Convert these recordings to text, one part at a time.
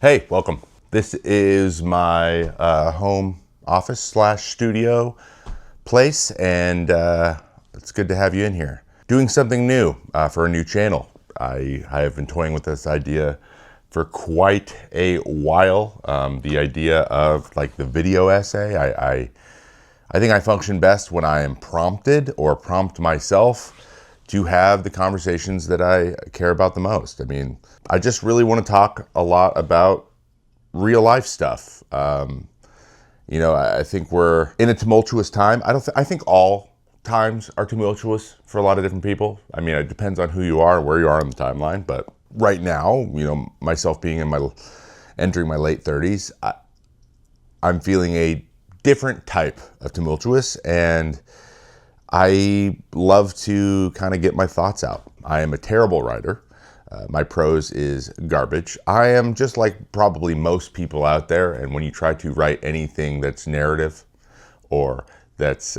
Hey, welcome. This is my home office slash studio place, and it's good to have you in here. Doing something new for a new channel. I have been toying with this idea for quite a while. The idea of like the video essay. I think I function best when I am prompted or prompt myself to have the conversations that I care about the most. I mean, I just really want to talk a lot about real life stuff. I think we're in a tumultuous time. I think all times are tumultuous for a lot of different people. I mean, it depends on who you are, where you are on the timeline. But right now, myself being entering my late 30s, I'm feeling a different type of tumultuous, and I love to kind of get my thoughts out. I am a terrible writer. My prose is garbage. I am just like probably most people out there, and when you try to write anything that's narrative or that's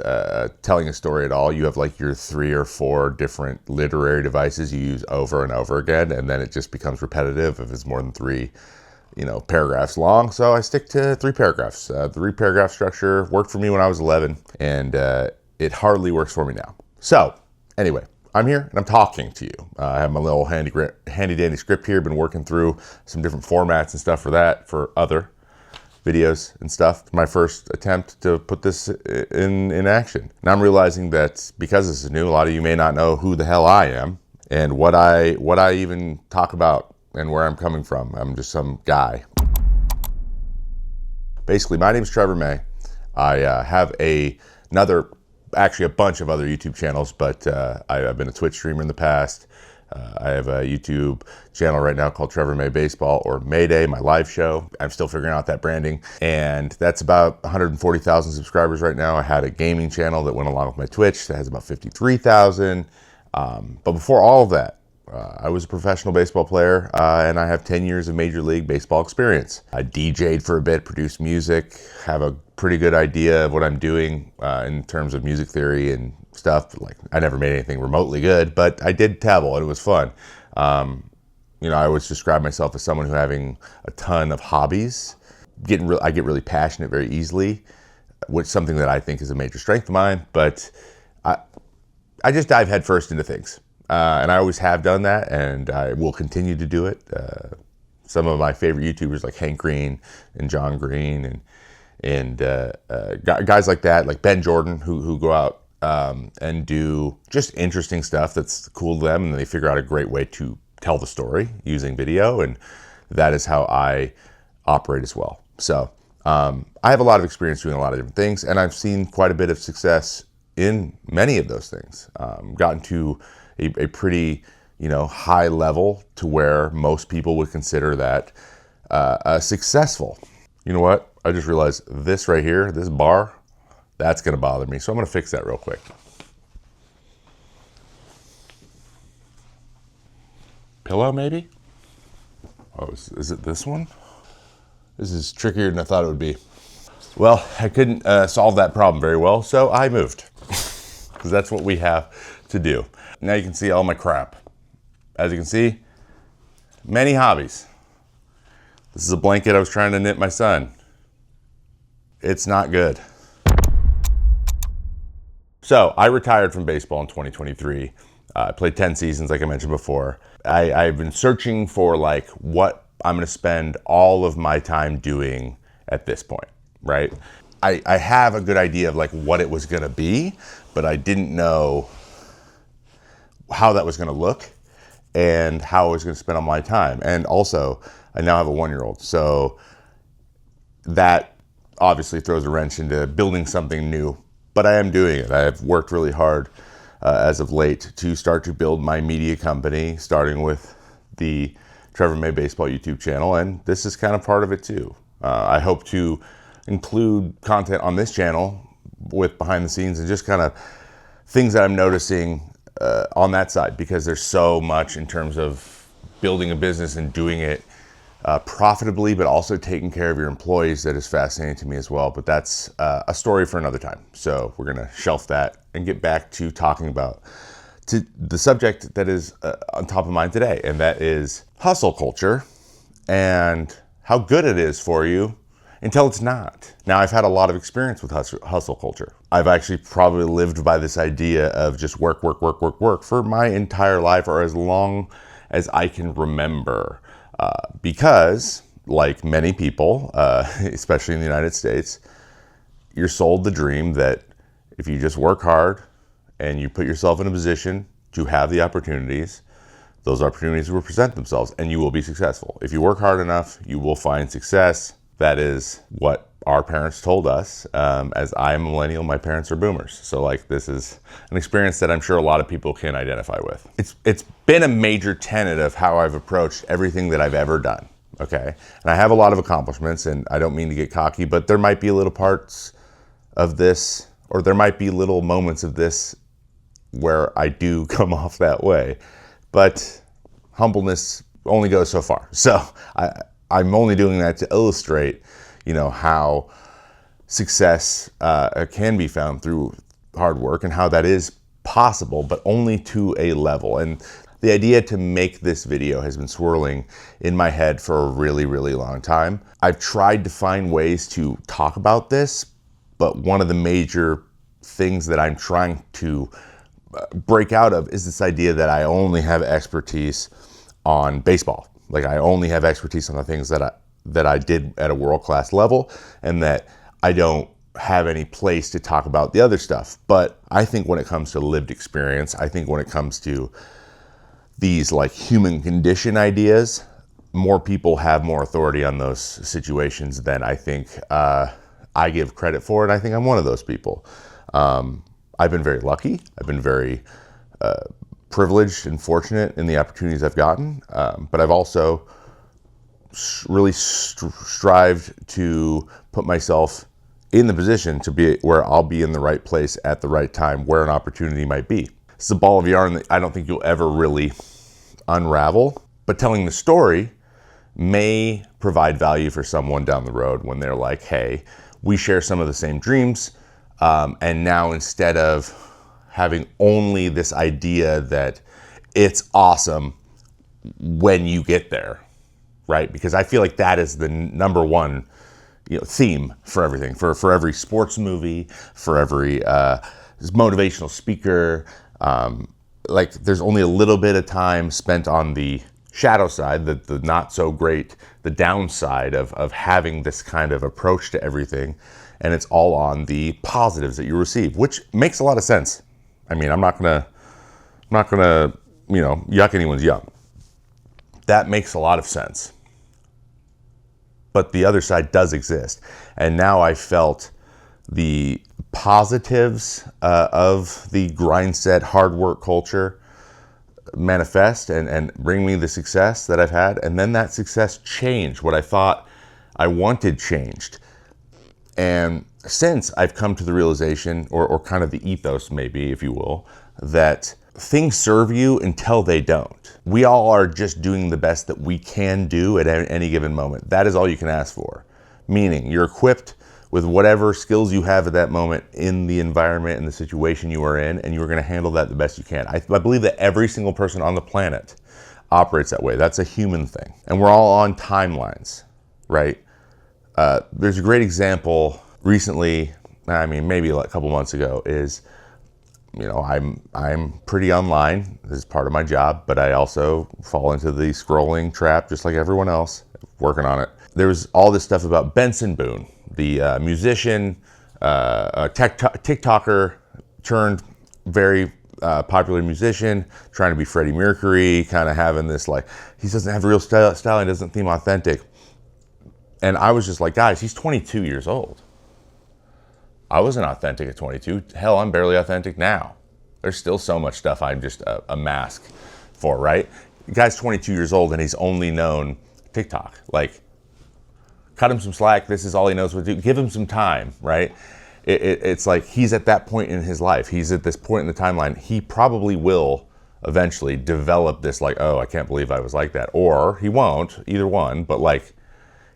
telling a story at all, you have like your 3 or 4 different literary devices you use over and over again, and then it just becomes repetitive if it's more than 3 paragraphs long. So I stick to 3 paragraphs. 3-paragraph structure worked for me when I was 11, and it hardly works for me now. So anyway, I'm here and I'm talking to you. I have my little handy dandy script here. Been working through some different formats and stuff for other videos and stuff. My first attempt to put this in action. Now I'm realizing that because this is new, a lot of you may not know who the hell I am and what I even talk about and where I'm coming from. I'm just some guy. Basically, my name is Trevor May. I have actually a bunch of other YouTube channels, but I've been a Twitch streamer in the past. I have a YouTube channel right now called Trevor May Baseball, or Mayday, my live show. I'm still figuring out that branding, and that's about 140,000 subscribers right now. I had a gaming channel that went along with my Twitch that has about 53,000. But before all of that, I was a professional baseball player, and I have 10 years of Major League Baseball experience. I DJ'd for a bit, produced music, have a pretty good idea of what I'm doing in terms of music theory and stuff. Like, I never made anything remotely good, but I did dabble, and it was fun. I always describe myself as someone who having a ton of hobbies. I get really passionate very easily, which is something that I think is a major strength of mine, but I just dive headfirst into things. And I always have done that, and I will continue to do it. Some of my favorite YouTubers like Hank Green and John Green and guys like that, like Ben Jordan, who go out and do just interesting stuff that's cool to them, and they figure out a great way to tell the story using video, and that is how I operate as well. So I have a lot of experience doing a lot of different things, and I've seen quite a bit of success in many of those things. Gotten to a pretty high level to where most people would consider that successful. You know what? I just realized this right here, this bar, that's going to bother me. So I'm going to fix that real quick. Pillow, maybe? Oh, is it this one? This is trickier than I thought it would be. Well, I couldn't solve that problem very well, so I moved. Because that's what we have to do. Now you can see all my crap. As you can see, many hobbies. This is a blanket I was trying to knit my son. It's not good. So I retired from baseball in 2023. I played 10 seasons, like I mentioned before. I've been searching for like what I'm going to spend all of my time doing at this point, right? I have a good idea of like what it was going to be, but I didn't know how that was going to look and how I was going to spend all my time. And also, I now have a 1-year-old, so that obviously throws a wrench into building something new. But I am doing it. I have worked really hard as of late to start to build my media company, starting with the Trevor May Baseball YouTube channel, and this is kind of part of it too. I hope to include content on this channel with behind the scenes and just kind of things that I'm noticing on that side, because there's so much in terms of building a business and doing it profitably, but also taking care of your employees, that is fascinating to me as well. But that's a story for another time. So we're going to shelf that and get back to talking about the subject that is on top of mind today, and that is hustle culture and how good it is for you until it's not. Now, I've had a lot of experience with hustle culture. I've actually probably lived by this idea of just work, work, work, work, work for my entire life, or as long as I can remember. Because, like many people, especially in the United States, you're sold the dream that if you just work hard and you put yourself in a position to have the opportunities, those opportunities will present themselves and you will be successful. If you work hard enough, you will find success. That is what our parents told us. As I am a millennial, my parents are boomers. So like, this is an experience that I'm sure a lot of people can identify with. It's been a major tenet of how I've approached everything that I've ever done, okay? And I have a lot of accomplishments, and I don't mean to get cocky, but there might be little parts of this, or there might be little moments of this where I do come off that way. But humbleness only goes so far. So I'm only doing that to illustrate, how success can be found through hard work and how that is possible, but only to a level. And the idea to make this video has been swirling in my head for a really, really long time. I've tried to find ways to talk about this, but one of the major things that I'm trying to break out of is this idea that I only have expertise on baseball. Like, I only have expertise on the things that I did at a world-class level, and that I don't have any place to talk about the other stuff. But I think when it comes to lived experience, I think when it comes to these like human condition ideas, more people have more authority on those situations than I think I give credit for, and I think I'm one of those people. I've been very lucky. I've been very privileged and fortunate in the opportunities I've gotten, but I've also really strived to put myself in the position to be where I'll be in the right place at the right time, where an opportunity might be. It's a ball of yarn that I don't think you'll ever really unravel, but telling the story may provide value for someone down the road when they're like, hey, we share some of the same dreams, and now instead of having only this idea that it's awesome when you get there, right? Because I feel like that is the number one theme for everything, for every sports movie, for every motivational speaker. Like, there's only a little bit of time spent on the shadow side, the not so great, the downside of having this kind of approach to everything, and it's all on the positives that you receive, which makes a lot of sense. I mean, I'm not gonna yuck anyone's yum. That makes a lot of sense. But the other side does exist, and now I felt the positives of the grind set, hard work culture manifest and bring me the success that I've had. And then that success changed what I thought I wanted changed. And since I've come to the realization, or kind of the ethos maybe, if you will, that things serve you until they don't. We all are just doing the best that we can do at any given moment. That is all you can ask for. Meaning, you're equipped with whatever skills you have at that moment in the environment and the situation you are in, and you're going to handle that the best you can. I believe that every single person on the planet operates that way. That's a human thing. And we're all on timelines, right? There's a great example recently, I mean, maybe like a couple months ago, is, I'm pretty online. This is part of my job, but I also fall into the scrolling trap just like everyone else, working on it. There was all this stuff about Benson Boone, the musician, TikToker turned very popular musician, trying to be Freddie Mercury, kind of having this like, he doesn't have real style, he doesn't seem authentic. And I was just like, guys, he's 22 years old. I wasn't authentic at 22. Hell, I'm barely authentic now. There's still so much stuff I'm just a mask for, right? The guy's 22 years old and he's only known TikTok. Like, cut him some slack. This is all he knows what to do. Give him some time, right? It's like he's at that point in his life. He's at this point in the timeline. He probably will eventually develop this like, oh, I can't believe I was like that. Or he won't, either one. But like,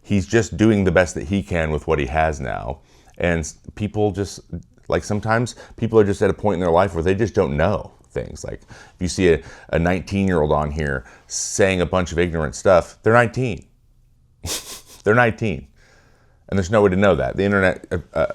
he's just doing the best that he can with what he has now. And people just, like, sometimes people are just at a point in their life where they just don't know things. Like, if you see a 19-year-old on here saying a bunch of ignorant stuff, they're 19. They're 19. And there's no way to know that. The internet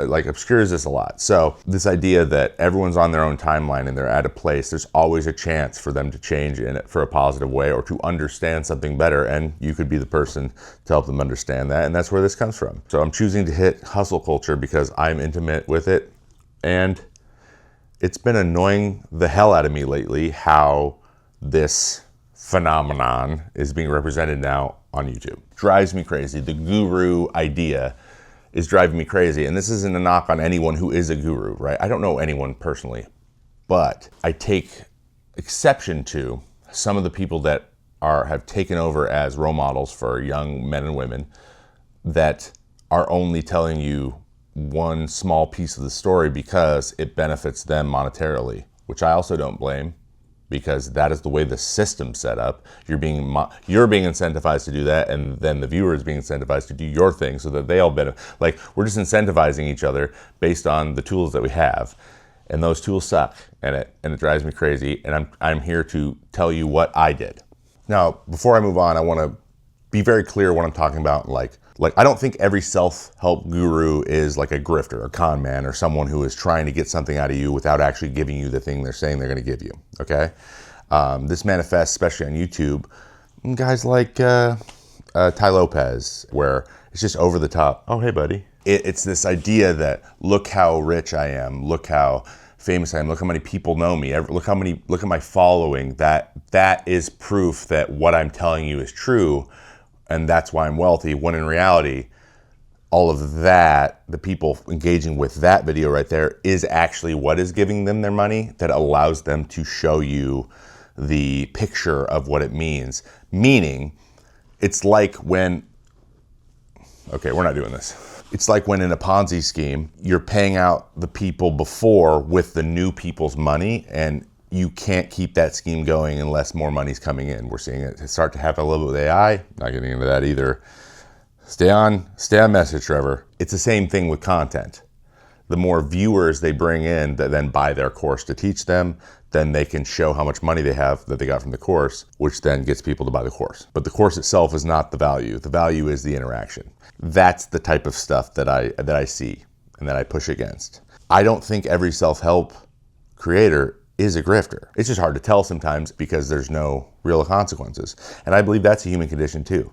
like obscures this a lot. So this idea that everyone's on their own timeline and they're at a place, there's always a chance for them to change in it for a positive way or to understand something better. And you could be the person to help them understand that. And that's where this comes from. So I'm choosing to hit hustle culture because I'm intimate with it. And it's been annoying the hell out of me lately how this phenomenon is being represented now on YouTube. Drives me crazy. The guru idea is driving me crazy. And this isn't a knock on anyone who is a guru, right? I don't know anyone personally, but I take exception to some of the people that have taken over as role models for young men and women that are only telling you one small piece of the story because it benefits them monetarily, which I also don't blame, because that is the way the system's set up. You're being incentivized to do that, and then the viewer is being incentivized to do your thing so that they all benefit. Like, we're just incentivizing each other based on the tools that we have, and those tools suck, and it drives me crazy. And I'm here to tell you what I did. Now, before I move on, I want to be very clear what I'm talking about. Like I don't think every self-help guru is like a grifter, a con man, or someone who is trying to get something out of you without actually giving you the thing they're saying they're going to give you, okay? This manifests, especially on YouTube, guys like Ty Lopez, where it's just over the top. Oh, hey, buddy. It's this idea that look how rich I am, look how famous I am, look how many people know me, look at my following. That is proof that what I'm telling you is true, and that's why I'm wealthy, when in reality, all of that, the people engaging with that video right there is actually what is giving them their money, that allows them to show you the picture of what it means. Meaning, it's like when, okay, we're not doing this. It's like when in a Ponzi scheme, you're paying out the people before with the new people's money, and you can't keep that scheme going unless more money's coming in. We're seeing it start to happen a little bit with AI. Not getting into that either. Stay on message, Trevor. It's the same thing with content. The more viewers they bring in that then buy their course to teach them, then they can show how much money they have that they got from the course, which then gets people to buy the course. But the course itself is not the value. The value is the interaction. That's the type of stuff that I see and that I push against. I don't think every self-help creator is a grifter. It's just hard to tell sometimes because there's no real consequences. And I believe that's a human condition too.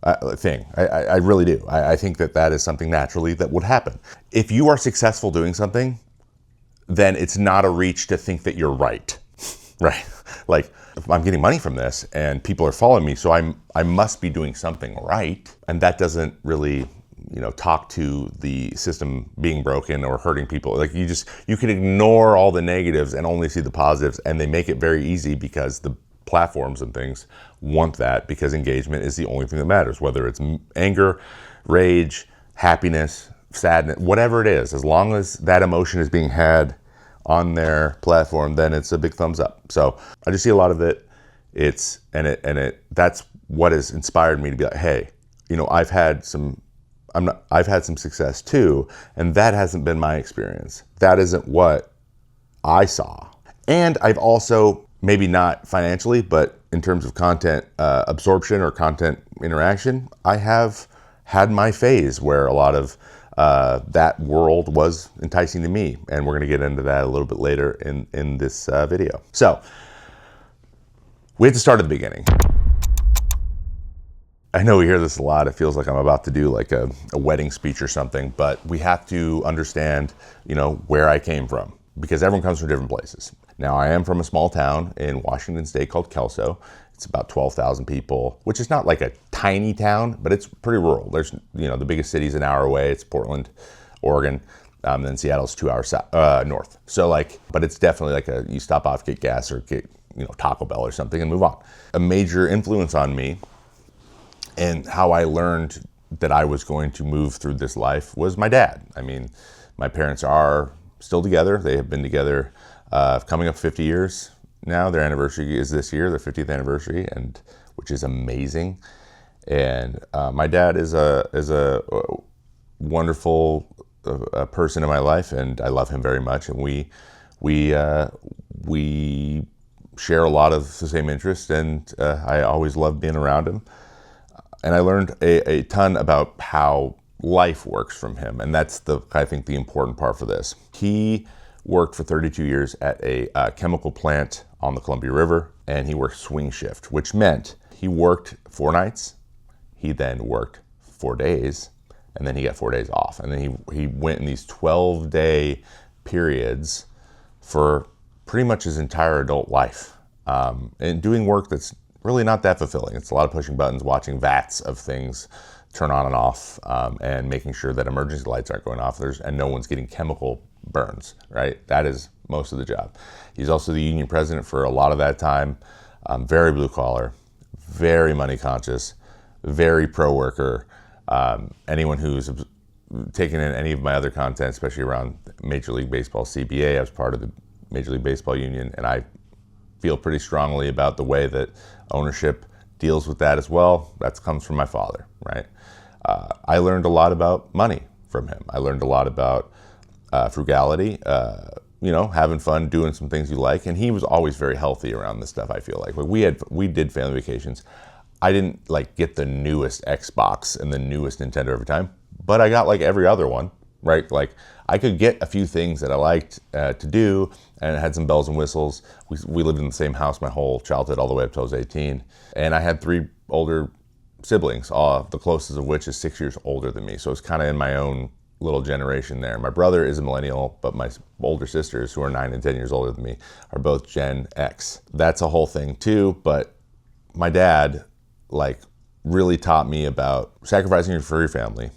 I really do. I think that is something naturally that would happen. If you are successful doing something, then it's not a reach to think that you're right, right? Like, if I'm getting money from this and people are following me, so I must be doing something right. And that doesn't really, talk to the system being broken or hurting people. Like, you can ignore all the negatives and only see the positives, and they make it very easy because the platforms and things want that, because engagement is the only thing that matters, whether it's anger, rage, happiness, sadness, whatever it is. As long as that emotion is being had on their platform, then it's a big thumbs up. So I just see a lot of it. That's what has inspired me to be like, hey, I've had some success too, and that hasn't been my experience. That isn't what I saw. And I've also, maybe not financially, but in terms of content absorption or content interaction, I have had my phase where a lot of that world was enticing to me. And we're going to get into that a little bit later in this video. So we have to start at the beginning. I know we hear this a lot. It feels like I'm about to do like a wedding speech or something, but we have to understand, where I came from, because everyone comes from different places. Now, I am from a small town in Washington State called Kelso. It's about 12,000 people, which is not like a tiny town, but it's pretty rural. There's, the biggest city's an hour away. It's Portland, Oregon. Then Seattle's 2 hours north. So but it's definitely like you stop off, get gas, or get, Taco Bell or something and move on. A major influence on me and how I learned that I was going to move through this life was my dad. I mean, my parents are still together. They have been together coming up 50 years now. Their anniversary is this year, their 50th anniversary, and which is amazing. And my dad is a wonderful person in my life, and I love him very much. And we share a lot of the same interests, and I always love being around him. And I learned a ton about how life works from him. And that's I think the important part for this. He worked for 32 years at a chemical plant on the Columbia River, and he worked swing shift, which meant he worked 4 nights, he then worked 4 days, and then he got 4 days off. And then he went in these 12-day periods for pretty much his entire adult life, and doing work that's really not that fulfilling. It's a lot of pushing buttons, watching vats of things turn on and off, and making sure that emergency lights aren't going off and no one's getting chemical burns, right? That is most of the job. He's also the union president for a lot of that time. Very blue collar, very money conscious, very pro worker. Anyone who's taken in any of my other content, especially around Major League Baseball CBA, I was part of the Major League Baseball union, and I feel pretty strongly about the way that ownership deals with that as well. That comes from my father, right? I learned a lot about money from him. I learned a lot about frugality, having fun, doing some things you like. And he was always very healthy around this stuff, I feel like. We did family vacations. I didn't get the newest Xbox and the newest Nintendo every time, but I got every other one, right? I could get a few things that I liked to do, and it had some bells and whistles. We lived in the same house my whole childhood, all the way up till I was 18. And I had 3 older siblings, the closest of which is 6 years older than me. So it's kind of in my own little generation there. My brother is a millennial, but my older sisters, who are 9 and 10 years older than me, are both Gen X. That's a whole thing too, but my dad really taught me about sacrificing for your family,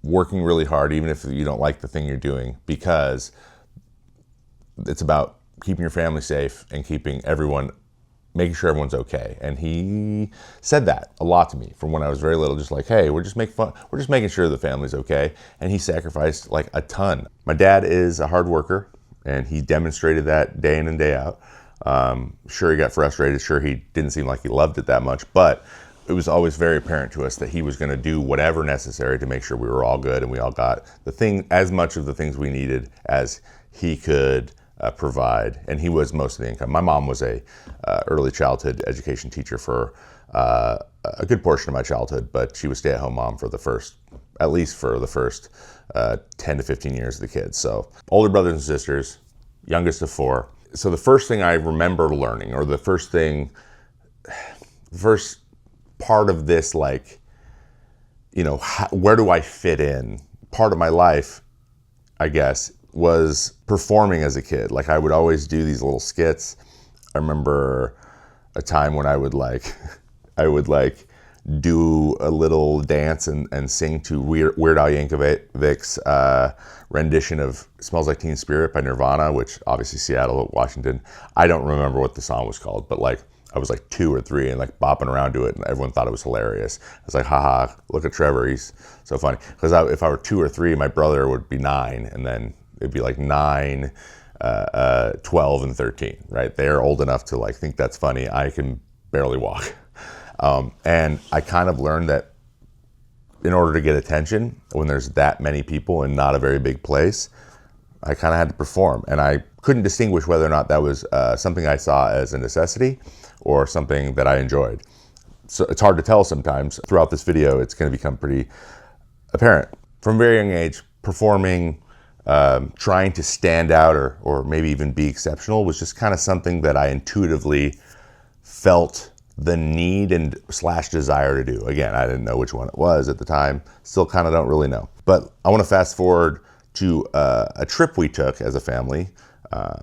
working really hard even if you don't like the thing you're doing, because it's about keeping your family safe and making sure everyone's okay. And he said that a lot to me from when I was very little, just hey, we're just making sure the family's okay. And he sacrificed a ton. My dad is a hard worker, and he demonstrated that day in and day out. Sure, he got frustrated. Sure, he didn't seem like he loved it that much, but it was always very apparent to us that he was going to do whatever necessary to make sure we were all good and we all got as much of the things we needed as he could provide. And he was most of the income. My mom was a early childhood education teacher for a good portion of my childhood, but she was stay-at-home mom for at least for the first 10 to 15 years of the kids. So older brothers and sisters, youngest of 4. So the first thing I remember learning, or the first part of this, where do I fit in? Part of my life, I guess, was performing as a kid. I would always do these little skits. I remember a time when I would do a little dance and sing to Weird Al Yankovic's rendition of Smells Like Teen Spirit by Nirvana, which obviously Seattle, Washington. I don't remember what the song was called, but I was 2 or 3 and bopping around to it, and everyone thought it was hilarious. I was haha, look at Trevor, he's so funny. Because if I were 2 or 3, my brother would be 9, and then it'd be 9, 12, and 13, right? They're old enough to think that's funny. I can barely walk. And I kind of learned that in order to get attention, when there's that many people in not a very big place, I kind of had to perform. And I couldn't distinguish whether or not that was something I saw as a necessity or something that I enjoyed. So it's hard to tell sometimes. Throughout this video, it's going to become pretty apparent. From a very young age, performing, trying to stand out or maybe even be exceptional was just kind of something that I intuitively felt the need and / desire to do. Again, I didn't know which one it was at the time. Still kind of don't really know. But I want to fast forward to a trip we took as a family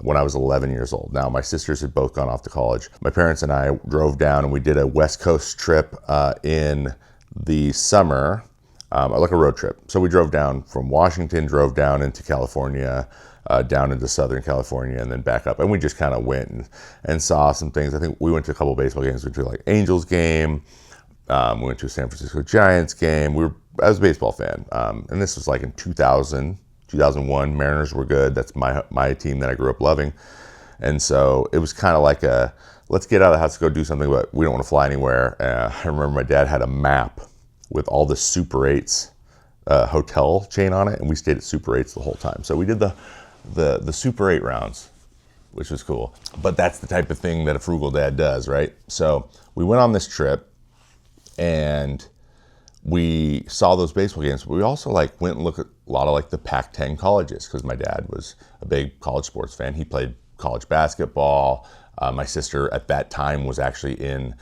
when I was 11 years old. Now, my sisters had both gone off to college. My parents and I drove down, and we did a West Coast trip in the summer, a road trip. So we drove down from Washington, drove down into California, down into Southern California, and then back up. And we just kind of went and saw some things. I think we went to a couple of baseball games. We went to Angels game. We went to a San Francisco Giants game. I was a baseball fan. And this was in 2000, 2001. Mariners were good. That's my team that I grew up loving. And so it was kind of let's get out of the house to go do something, but we don't want to fly anywhere. I remember my dad had a map with all the Super 8s hotel chain on it, and we stayed at Super 8s the whole time. So we did the Super 8 rounds, which was cool. But that's the type of thing that a frugal dad does, right? So we went on this trip, and we saw those baseball games, but we also like went and looked at a lot of like the Pac-10 colleges, because my dad was a big college sports fan. He played college basketball. My sister at that time was actually in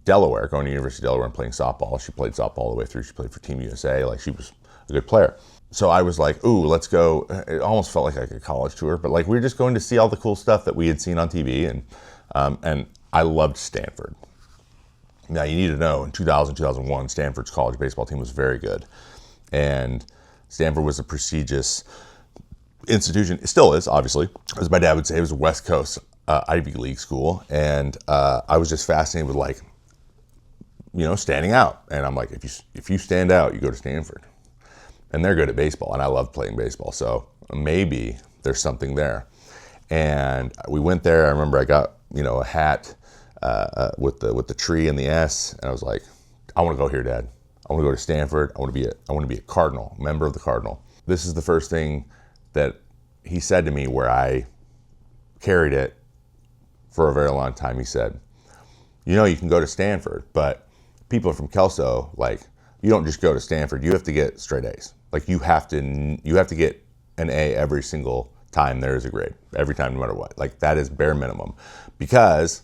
Delaware, going to University of Delaware and playing softball. She played softball all the way through. She played for Team USA. Like, she was a good player. So I was like, ooh, let's go. It almost felt like a college tour, but like we were just going to see all the cool stuff that we had seen on TV. And I loved Stanford. Now, you need to know, in 2000, 2001, Stanford's college baseball team was very good. And Stanford was a prestigious institution. It still is, obviously. As my dad would say, it was a West Coast Ivy League school. And I was just fascinated with, like, you know, standing out. And I'm like, if you stand out, you go to Stanford. And they're good at baseball, and I love playing baseball. So maybe there's something there. And we went there. I remember I got, you know, a hat with the tree and the S, and I was like, I want to go here, Dad. I want to go to Stanford. I want to be a Cardinal, member of the Cardinal. This is the first thing that he said to me where I carried it for a very long time. He said, you know, you can go to Stanford, but people from Kelso, like, you don't just go to Stanford. You have to get straight A's. Like, you have to get an A every single time there is a grade, every time, no matter what. Like, that is bare minimum, because,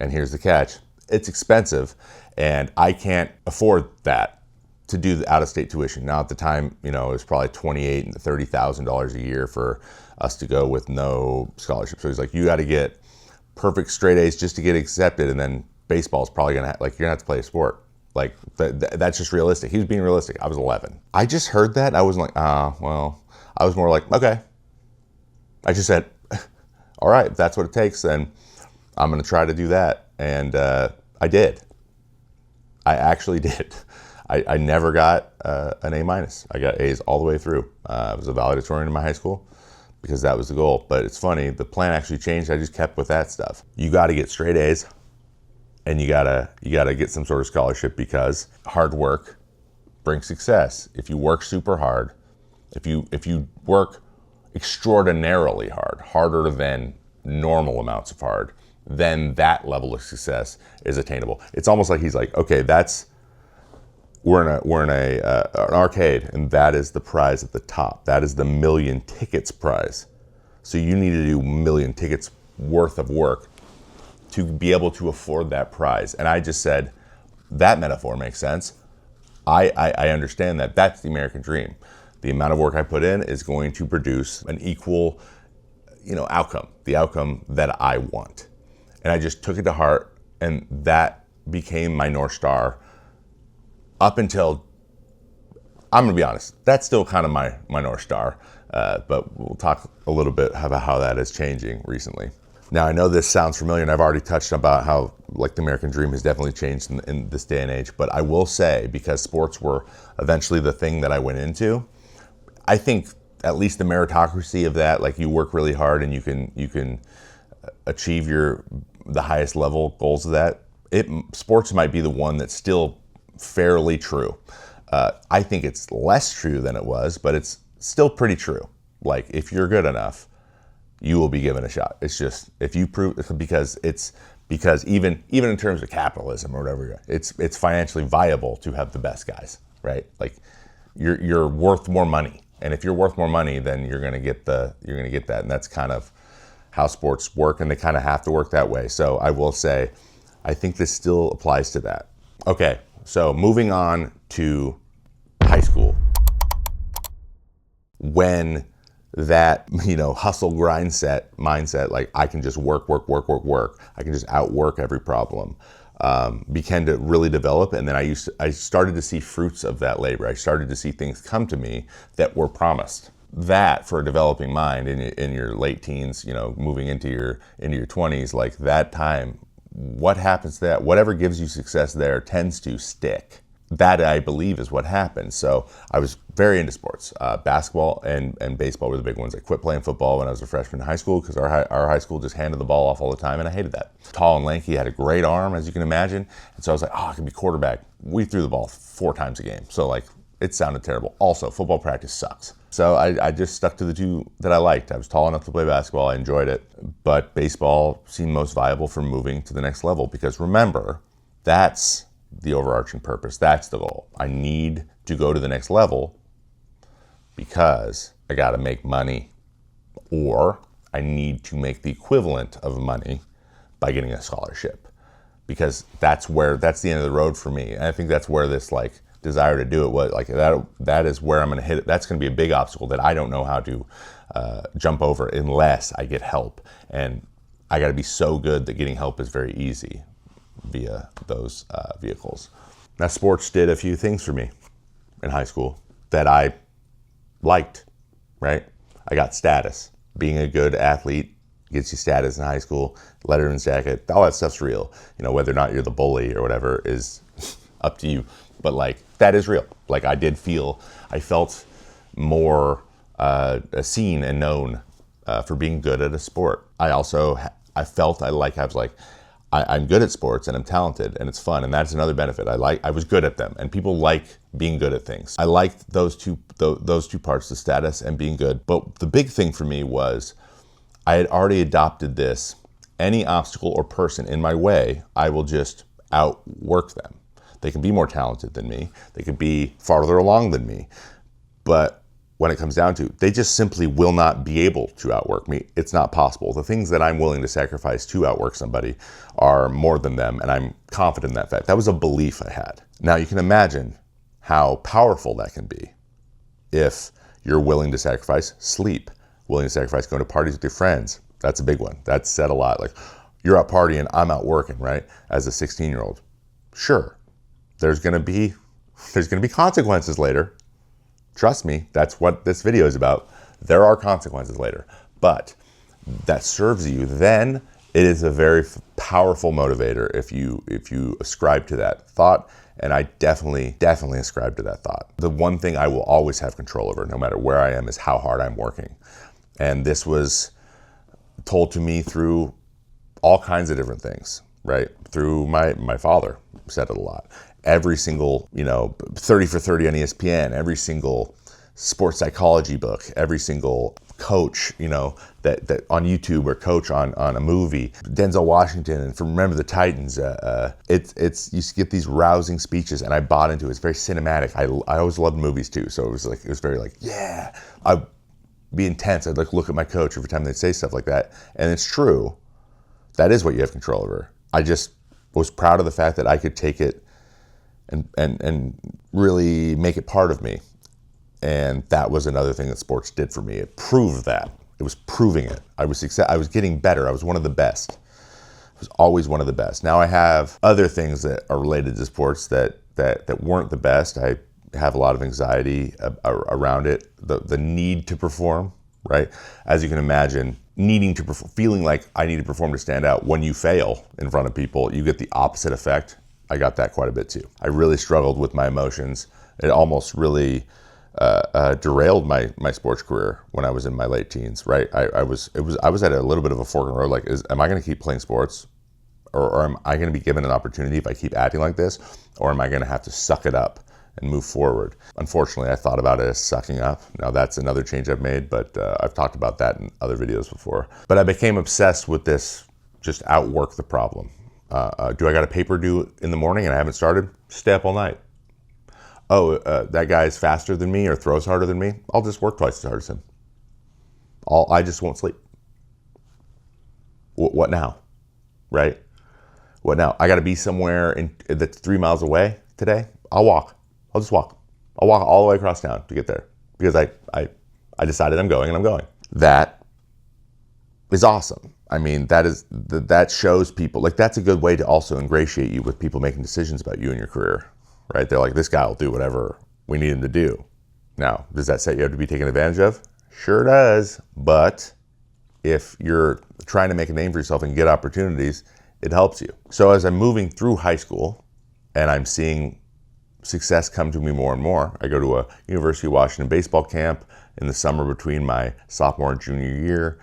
and here's the catch, it's expensive, and I can't afford that to do the out-of-state tuition. Now, at the time, you know, it was probably $28,000 to $30,000 a year for us to go with no scholarship. So he's like, you got to get perfect straight A's just to get accepted, and then baseball's probably gonna you're gonna have to play a sport. Like, that's just realistic. He was being realistic. I was 11. I just heard that. I wasn't like, well. I was more like, okay. I just said, all right, if that's what it takes, then I'm going to try to do that. And I did. I actually did. I never got an A minus. I got A's all the way through. I was a valedictorian in my high school because that was the goal. But it's funny, the plan actually changed. I just kept with that stuff. You got to get straight A's. And you gotta get some sort of scholarship, because hard work brings success. If you work super hard, if you work extraordinarily hard, harder than normal amounts of hard, then that level of success is attainable. It's almost like he's like, okay, we're in an arcade, and that is the prize at the top. That is the million tickets prize. So you need to do million tickets worth of work to be able to afford that prize. And I just said, that metaphor makes sense. I understand that. That's the American dream. The amount of work I put in is going to produce an equal, you know, outcome, the outcome that I want. And I just took it to heart, and that became my North Star up until, I'm gonna be honest, that's still kind of my North Star, but we'll talk a little bit about how that is changing recently. Now, I know this sounds familiar, and I've already touched about how, like, the American dream has definitely changed in this day and age, but I will say, because sports were eventually the thing that I went into, I think at least the meritocracy of that, like, you work really hard and you can achieve the highest level goals of that, sports might be the one that's still fairly true. I think it's less true than it was, but it's still pretty true. Like, if you're good enough, you will be given a shot. It's just, if you prove, because even in terms of capitalism or whatever, it's financially viable to have the best guys, right? Like, you're worth more money, and if you're worth more money, then you're gonna get that, and that's kind of how sports work, and they kind of have to work that way. So I will say, I think this still applies to that. Okay, so moving on to high school, when that, you know, hustle grind mindset, like, I can just work, I can just outwork every problem, began to really develop. And then I started to see fruits of that labor. I started to see things come to me that were promised. That, for a developing mind in your late teens, you know, moving into your 20s, like, that time, what happens to that? Whatever gives you success there tends to stick. That, I believe, is what happened. So I was very into sports. Basketball and baseball were the big ones. I quit playing football when I was a freshman in high school because our high school just handed the ball off all the time, and I hated that. Tall and lanky, had a great arm, as you can imagine. And so I was like, I could be quarterback. We threw the ball 4 times a game. So, like, it sounded terrible. Also, football practice sucks. So I just stuck to the two that I liked. I was tall enough to play basketball. I enjoyed it. But baseball seemed most viable for moving to the next level, because remember, that's the overarching purpose. That's the goal. I need to go to the next level because I got to make money, or I need to make the equivalent of money by getting a scholarship, because that's the end of the road for me. And I think that's where this like desire to do it was like that is where I'm going to hit it. That's going to be a big obstacle that I don't know how to jump over unless I get help. And I got to be so good that getting help is very easy via those vehicles. Now, sports did a few things for me in high school that I liked, right? I got status. Being a good athlete gets you status in high school, letterman's jacket, all that stuff's real. You know, whether or not you're the bully or whatever is up to you. But like, that is real. Like I felt more seen and known for being good at a sport. I'm good at sports and I'm talented and it's fun, and that's another benefit. I was good at them, and people like being good at things. I liked those two parts, the status and being good. But the big thing for me was I had already adopted this. Any obstacle or person in my way, I will just outwork them. They can be more talented than me. They can be farther along than me. But when it comes down to, they just simply will not be able to outwork me. It's not possible. The things that I'm willing to sacrifice to outwork somebody are more than them, and I'm confident in that fact. That was a belief I had. Now you can imagine how powerful that can be if you're willing to sacrifice sleep, willing to sacrifice going to parties with your friends. That's a big one. That's said a lot. Like, you're out partying, I'm out working, right? As a 16-year-old. Sure, there's gonna be consequences later. Trust me, that's what this video is about. There are consequences later, but that serves you. Then it is a very powerful motivator if you ascribe to that thought, and I definitely ascribe to that thought. The one thing I will always have control over, no matter where I am, is how hard I'm working. And this was told to me through all kinds of different things, right? Through my father said it a lot. Every single, 30 for 30 on ESPN, every single sports psychology book, every single coach, that on YouTube or coach on a movie, Denzel Washington and from Remember the Titans, you get these rousing speeches, and I bought into it. It's very cinematic. I always loved movies too, so it was very like, yeah. I'd be intense. I'd like look at my coach every time they'd say stuff like that, and it's true. That is what you have control over. I just was proud of the fact that I could take it and really make it part of me. And that was another thing that sports did for me. It proved that. It was proving it. I was getting better. I was one of the best. I was always one of the best. Now I have other things that are related to sports that weren't the best. I have a lot of anxiety around it. The need to perform, right? As you can imagine, needing to perform, feeling like I need to perform to stand out. When you fail in front of people, you get the opposite effect. I got that quite a bit too. I really struggled with my emotions. It almost really derailed my sports career when I was in my late teens, right? I was at a little bit of a fork in the road. Like, am I going to keep playing sports, or am I going to be given an opportunity if I keep acting like this, or am I going to have to suck it up and move forward? Unfortunately, I thought about it as sucking up. Now that's another change I've made, but I've talked about that in other videos before. But I became obsessed with this, just outwork the problem. Do I got a paper due in the morning and I haven't started? Stay up all night. Oh, that guy's faster than me or throws harder than me? I'll just work twice as hard as him. I just won't sleep. What now? Right? What now? I got to be somewhere that's 3 miles away today? I'll walk. I'll just walk. I'll walk all the way across town to get there because I decided I'm going and I'm going. That is awesome. I mean, that shows people, like, that's a good way to also ingratiate you with people making decisions about you and your career, right? They're like, this guy will do whatever we need him to do. Now, does that set you up to be taken advantage of? Sure does. But if you're trying to make a name for yourself and get opportunities, it helps you. So as I'm moving through high school and I'm seeing success come to me more and more, I go to a University of Washington baseball camp in the summer between my sophomore and junior year.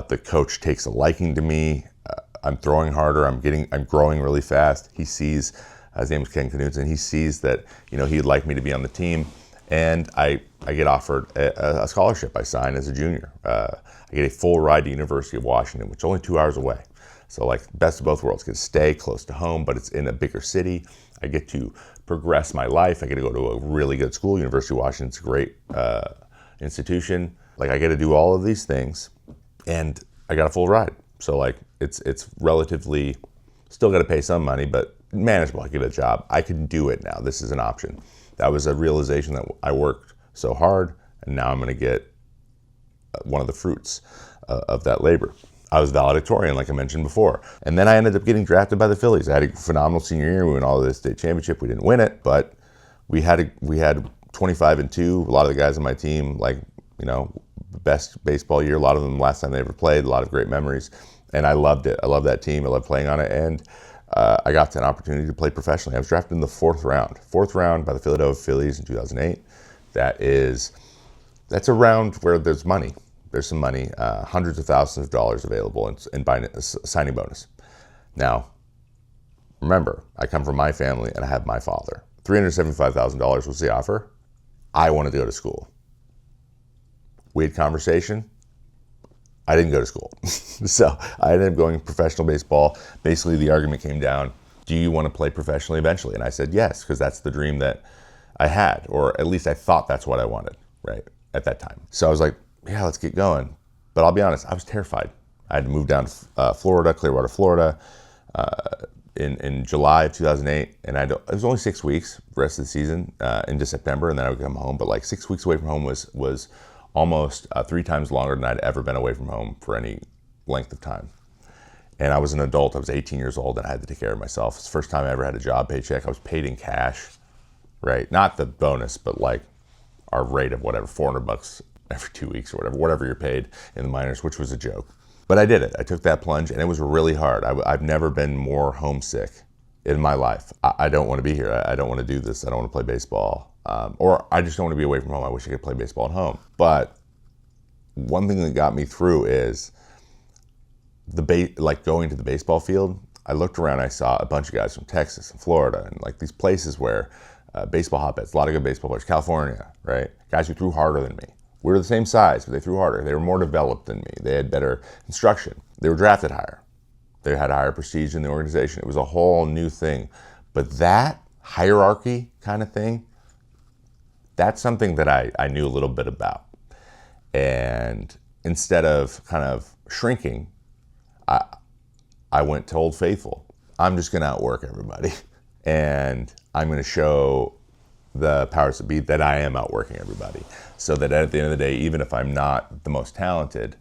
The coach takes a liking to me. I'm throwing harder. I'm growing really fast. He sees, his name is Ken Knudsen, he sees that, he'd like me to be on the team. And I get offered a scholarship. I sign as a junior. I get a full ride to University of Washington, which is only 2 hours away. So, like, best of both worlds. Can stay close to home, but it's in a bigger city. I get to progress my life. I get to go to a really good school. University of Washington's a great institution. Like, I get to do all of these things, and I got a full ride. So like, it's relatively, still got to pay some money, but manageable. I get a job. I can do it now. This is an option. That was a realization that I worked so hard, and now I'm going to get one of the fruits of that labor. I was valedictorian, like I mentioned before. And then I ended up getting drafted by the Phillies. I had a phenomenal senior year. We won all the state championship. We didn't win it, but we had 25-2. A lot of the guys on my team, like, you know, best baseball year. A lot of them last time they ever played. A lot of great memories. And I loved it. I loved that team. I loved playing on it. And I got an opportunity to play professionally. I was drafted in the fourth round by the Philadelphia Phillies in 2008. That's a round where there's money. There's some money, hundreds of thousands of dollars available in signing bonus. Now, remember, I come from my family and I have my father. $375,000 was the offer. I wanted to go to school. We had conversation. I didn't go to school. So I ended up going professional baseball. Basically, the argument came down, do you want to play professionally eventually? And I said yes, because that's the dream that I had, or at least I thought that's what I wanted, right, at that time. So I was like, yeah, let's get going. But I'll be honest, I was terrified. I had to move down to Florida, Clearwater, Florida, in July of 2008. And it was only 6 weeks, the rest of the season, into September, and then I would come home. But like 6 weeks away from home was almost 3 times longer than I'd ever been away from home for any length of time. And I was an adult. I was 18 years old, and I had to take care of myself. It's the first time I ever had a job paycheck. I was paid in cash, right? Not the bonus, but like our rate of whatever, $400 every 2 weeks or whatever you're paid in the minors, which was a joke. But I did it. I took that plunge, and it was really hard. I've never been more homesick in my life. I don't want to be here. I don't want to do this. I don't want to play baseball. Or I just don't want to be away from home. I wish I could play baseball at home. But one thing that got me through is like going to the baseball field. I looked around, I saw a bunch of guys from Texas and Florida and like these places where baseball hotbeds, a lot of good baseball players, California, right? Guys who threw harder than me. We were the same size, but they threw harder. They were more developed than me. They had better instruction. They were drafted higher. They had a higher prestige in the organization. It was a whole new thing. But that hierarchy kind of thing, that's something that I knew a little bit about. And instead of kind of shrinking, I went to Old Faithful. I'm just going to outwork everybody. And I'm going to show the powers that be that I am outworking everybody. So that at the end of the day, even if I'm not the most talented,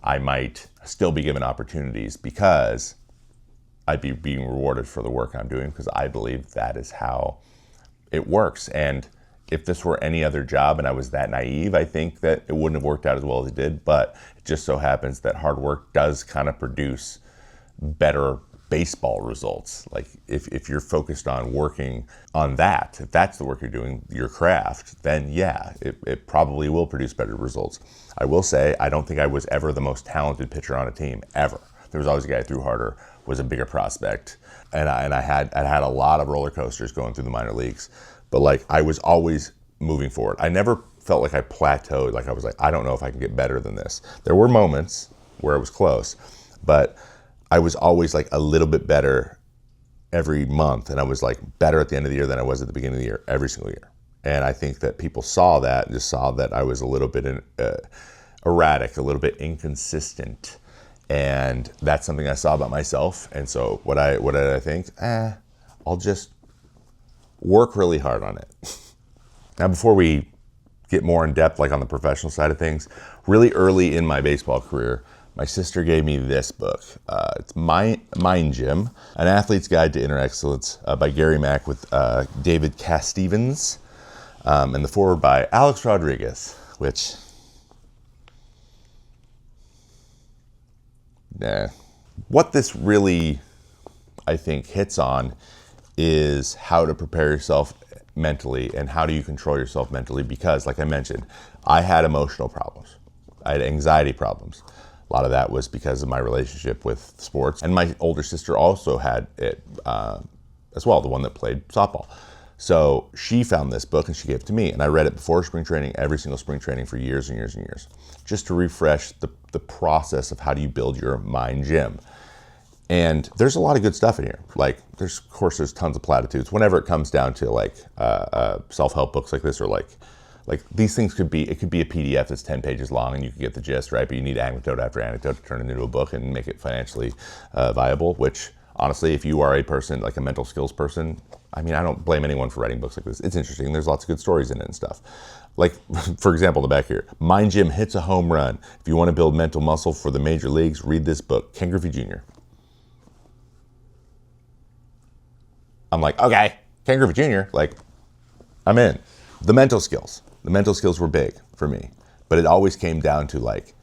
I might still be given opportunities because I'd be being rewarded for the work I'm doing, because I believe that is how it works. And if this were any other job and I was that naive, I think that it wouldn't have worked out as well as it did. But it just so happens that hard work does kind of produce better baseball results. Like if you're focused on working on that, if that's the work you're doing, your craft, then yeah, it probably will produce better results. I will say, I don't think I was ever the most talented pitcher on a team, ever. There was always a guy who threw harder, was a bigger prospect. And I had a lot of roller coasters going through the minor leagues. But like, I was always moving forward. I never felt like I plateaued. Like I was like, I don't know if I can get better than this. There were moments where it was close, but I was always like a little bit better every month. And I was like better at the end of the year than I was at the beginning of the year, every single year. And I think that people saw that, just saw that I was a little bit erratic, a little bit inconsistent. And that's something I saw about myself. And so what did I think? I'll just work really hard on it. Now, before we get more in depth, like on the professional side of things, really early in my baseball career, my sister gave me this book. It's Mind Gym, An Athlete's Guide to Inner Excellence by Gary Mack with David Castevens, and the foreword by Alex Rodriguez, which, what this really, I think, hits on is how to prepare yourself mentally and how do you control yourself mentally, because like I mentioned, I had emotional problems. I had anxiety problems. A lot of that was because of my relationship with sports. And my older sister also had it as well, the one that played softball. So she found this book and she gave it to me. And I read it before spring training, every single spring training for years and years and years, just to refresh the process of how do you build your mind gym. And there's a lot of good stuff in here. Like, of course, there's tons of platitudes. Whenever it comes down to like self-help books like this, or like these things could be a PDF that's 10 pages long and you can get the gist, right? But you need anecdote after anecdote to turn it into a book and make it financially viable, which honestly, if you are a person, like a mental skills person, I mean, I don't blame anyone for writing books like this. It's interesting. There's lots of good stories in it and stuff. Like, for example, the back here, Mind Gym hits a home run. If you want to build mental muscle for the major leagues, read this book, Ken Griffey Jr. I'm like, okay, Ken Griffey Jr., like, I'm in. The mental skills were big for me, but it always came down to like,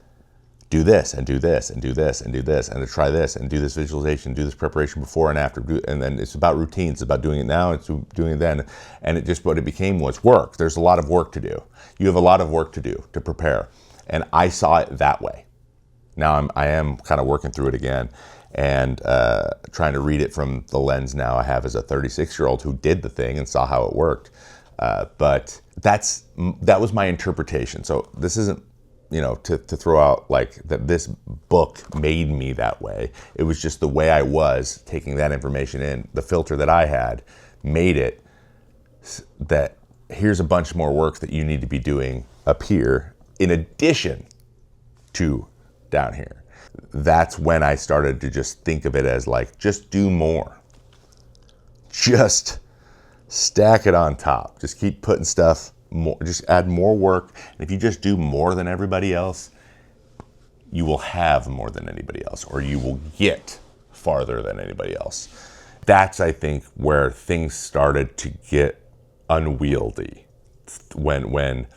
do this and do this and do this and do this and to try this and do this visualization, do this preparation before and after, and then it's about routines, it's about doing it now, it's doing it then, and it just, what it became was work. There's a lot of work to do. You have a lot of work to do to prepare, and I saw it that way. Now I am kind of working through it again, and trying to read it from the lens now I have as a 36-year-old who did the thing and saw how it worked. But that was my interpretation. So this isn't, to throw out like that this book made me that way. It was just the way I was taking that information in. The filter that I had made it that here's a bunch more work that you need to be doing up here in addition to down here. That's when I started to just think of it as like, just do more. Just stack it on top. Just keep putting stuff more, just add more work. And if you just do more than everybody else, you will have more than anybody else, or you will get farther than anybody else. That's, I think, where things started to get unwieldy. When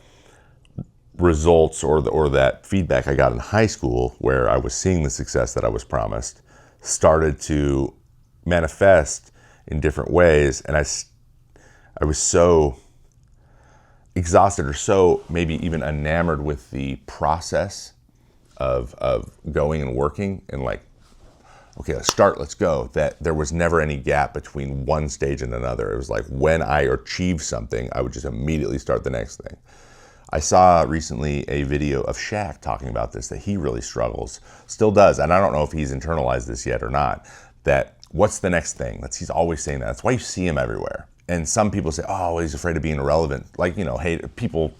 results or that feedback I got in high school, where I was seeing the success that I was promised, started to manifest in different ways, and I was so exhausted, or so maybe even enamored with the process of going and working and like, okay, let's go, that there was never any gap between one stage and another. It was like when I achieved something, I would just immediately start the next thing. I saw recently a video of Shaq talking about this, that he really struggles, still does, and I don't know if he's internalized this yet or not, that what's the next thing? He's always saying that. That's why you see him everywhere. And some people say, oh, well, he's afraid of being irrelevant. Like, hey, people,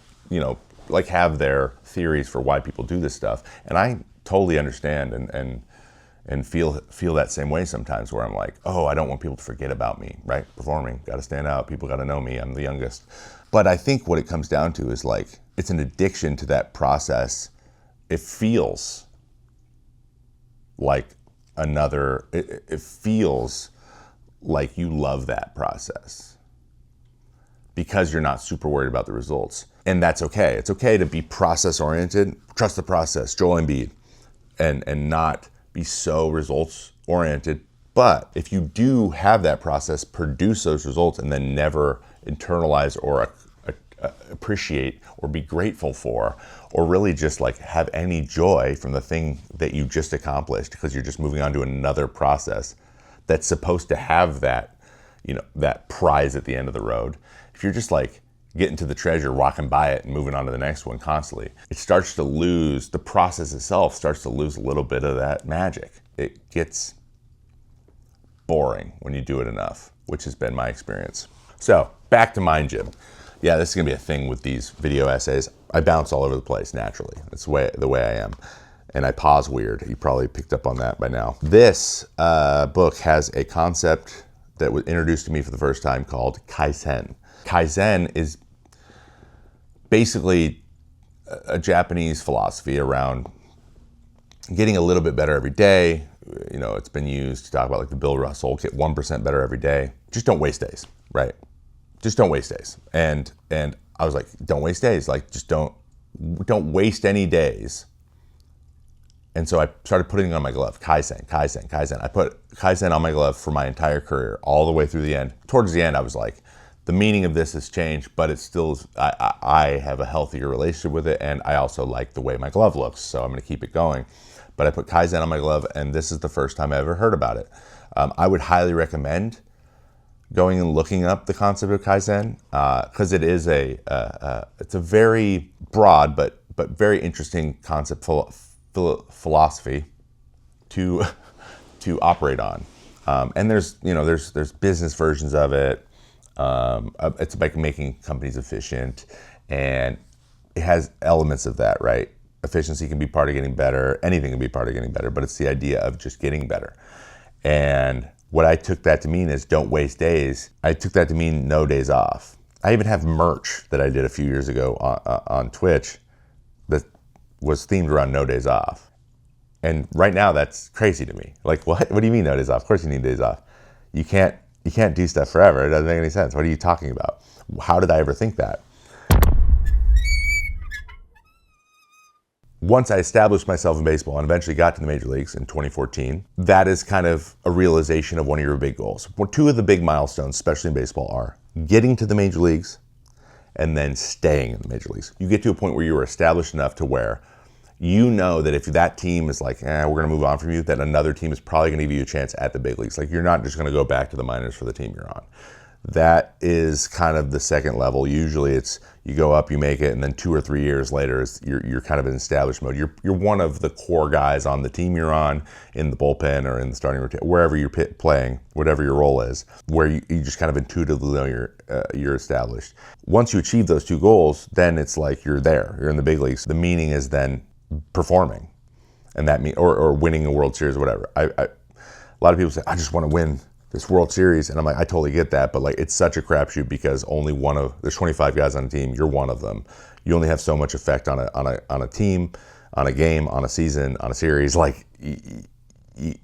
like have their theories for why people do this stuff. And I totally understand and feel that same way sometimes, where I'm like, oh, I don't want people to forget about me, right? Performing, got to stand out. People got to know me. I'm the youngest. But I think what it comes down to is like, it's an addiction to that process. It feels like it feels like you love that process because you're not super worried about the results. And that's okay. It's okay to be process oriented, trust the process, Joel Embiid, and not be so results oriented. But if you do have that process, produce those results, and then never internalize or appreciate or be grateful for, or really just like have any joy from the thing that you just accomplished, because you're just moving on to another process that's supposed to have that, that prize at the end of the road. If you're just like getting to the treasure, walking by it and moving on to the next one constantly, it starts to lose, the process itself starts to lose a little bit of that magic. It gets boring when you do it enough, which has been my experience. So back to Mind Gym. Yeah, this is gonna be a thing with these video essays. I bounce all over the place naturally. That's the way I am. And I pause weird. You probably picked up on that by now. This book has a concept that was introduced to me for the first time called Kaizen. Kaizen is basically a Japanese philosophy around getting a little bit better every day. It's been used to talk about like the Bill Russell, get 1% better every day. Just don't waste days, right? Just don't waste days. And I was like, don't waste days. Like, just don't waste any days. And so I started putting on my glove, Kaizen, Kaizen, Kaizen. I put Kaizen on my glove for my entire career, all the way through the end. Towards the end, I was like, the meaning of this has changed, but it's still, I have a healthier relationship with it, and I also like the way my glove looks, so I'm gonna keep it going. But I put Kaizen on my glove, and this is the first time I ever heard about it. I would highly recommend going and looking up the concept of Kaizen, because it is it's a very broad but very interesting concept, philosophy to to operate on. And there's business versions of it. It's about making companies efficient, and it has elements of that, right? Efficiency can be part of getting better. Anything can be part of getting better, but it's the idea of just getting better. And what I took that to mean is don't waste days. I took that to mean no days off. I even have merch that I did a few years ago on Twitch that was themed around no days off. And right now that's crazy to me. Like, what? What do you mean no days off? Of course you need days off. You can't do stuff forever. It doesn't make any sense. What are you talking about? How did I ever think that? Once I established myself in baseball and eventually got to the major leagues in 2014, that is kind of a realization of one of your big goals. Two of the big milestones, especially in baseball, are getting to the major leagues and then staying in the major leagues. You get to a point where you are established enough to where you know that if that team is like, we're going to move on from you, that another team is probably going to give you a chance at the big leagues. Like, you're not just going to go back to the minors for the team you're on. That is kind of the second level. Usually it's you go up, you make it, and then 2 or 3 years later, you're kind of in established mode. You're one of the core guys on the team you're on, in the bullpen or in the starting rotation, wherever you're playing, whatever your role is, where you just kind of intuitively know you're established. Once you achieve those 2 goals, then it's like you're there. You're in the big leagues. The meaning is then performing, and that or winning a World Series or whatever. A lot of people say, I just want to win this World Series, and I'm like, I totally get that, but like, it's such a crapshoot because there's 25 guys on a team. You're one of them. You only have so much effect on a team, on a game, on a season, on a series. Like,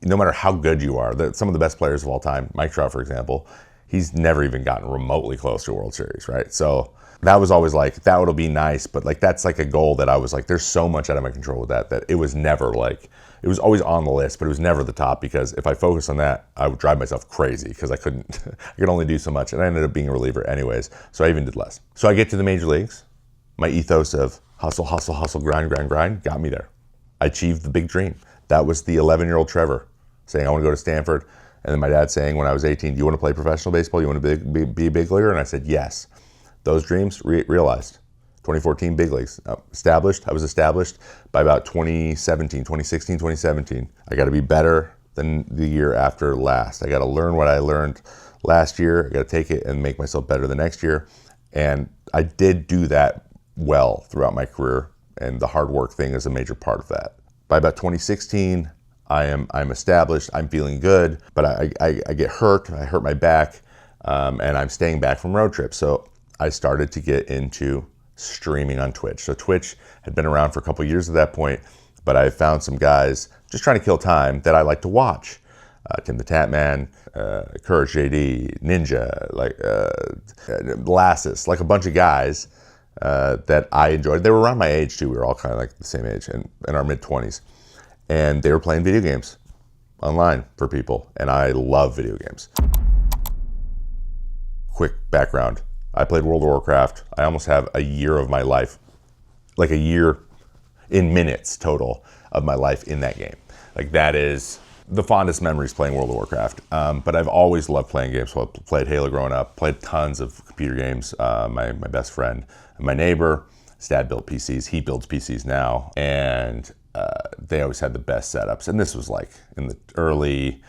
no matter how good you are, some of the best players of all time, Mike Trout, for example, he's never even gotten remotely close to a World Series, right? So that was always like, that would be nice, but like, that's like a goal that I was like, there's so much out of my control with that it was never like, it was always on the list, but it was never the top, because if I focused on that, I would drive myself crazy because I could only do so much, and I ended up being a reliever anyways, so I even did less. So I get to the major leagues. My ethos of hustle, hustle, hustle, grind, grind, grind got me there. I achieved the big dream. That was the 11-year-old Trevor saying, I want to go to Stanford, and then my dad saying when I was 18, do you want to play professional baseball? You want to be a big leaguer? And I said, yes. Those dreams realized. 2014 big leagues. I was established by about 2016, 2017. I got to be better than the year after last. I got to learn what I learned last year. I got to take it and make myself better the next year. And I did do that well throughout my career, and the hard work thing is a major part of that. By about 2016, I'm established. I'm feeling good, but I get hurt. I hurt my back, and I'm staying back from road trips. So I started to get into streaming on Twitch. So Twitch had been around for a couple of years at that point, but I found some guys just trying to kill time that I like to watch. Tim the Tatman, Courage JD, Ninja, like Lassus, like a bunch of guys that I enjoyed. They were around my age too. We were all kind of like the same age, and in our mid-20s. And they were playing video games online for people, and I love video games. Quick background. I played World of Warcraft. I almost have a year of my life, like a year in minutes total of my life in that game. Like, that is the fondest memories playing World of Warcraft. But I've always loved playing games. So I played Halo growing up, played tons of computer games. My best friend, my neighbor, his dad built PCs. He builds PCs now. And they always had the best setups. And this was like in the early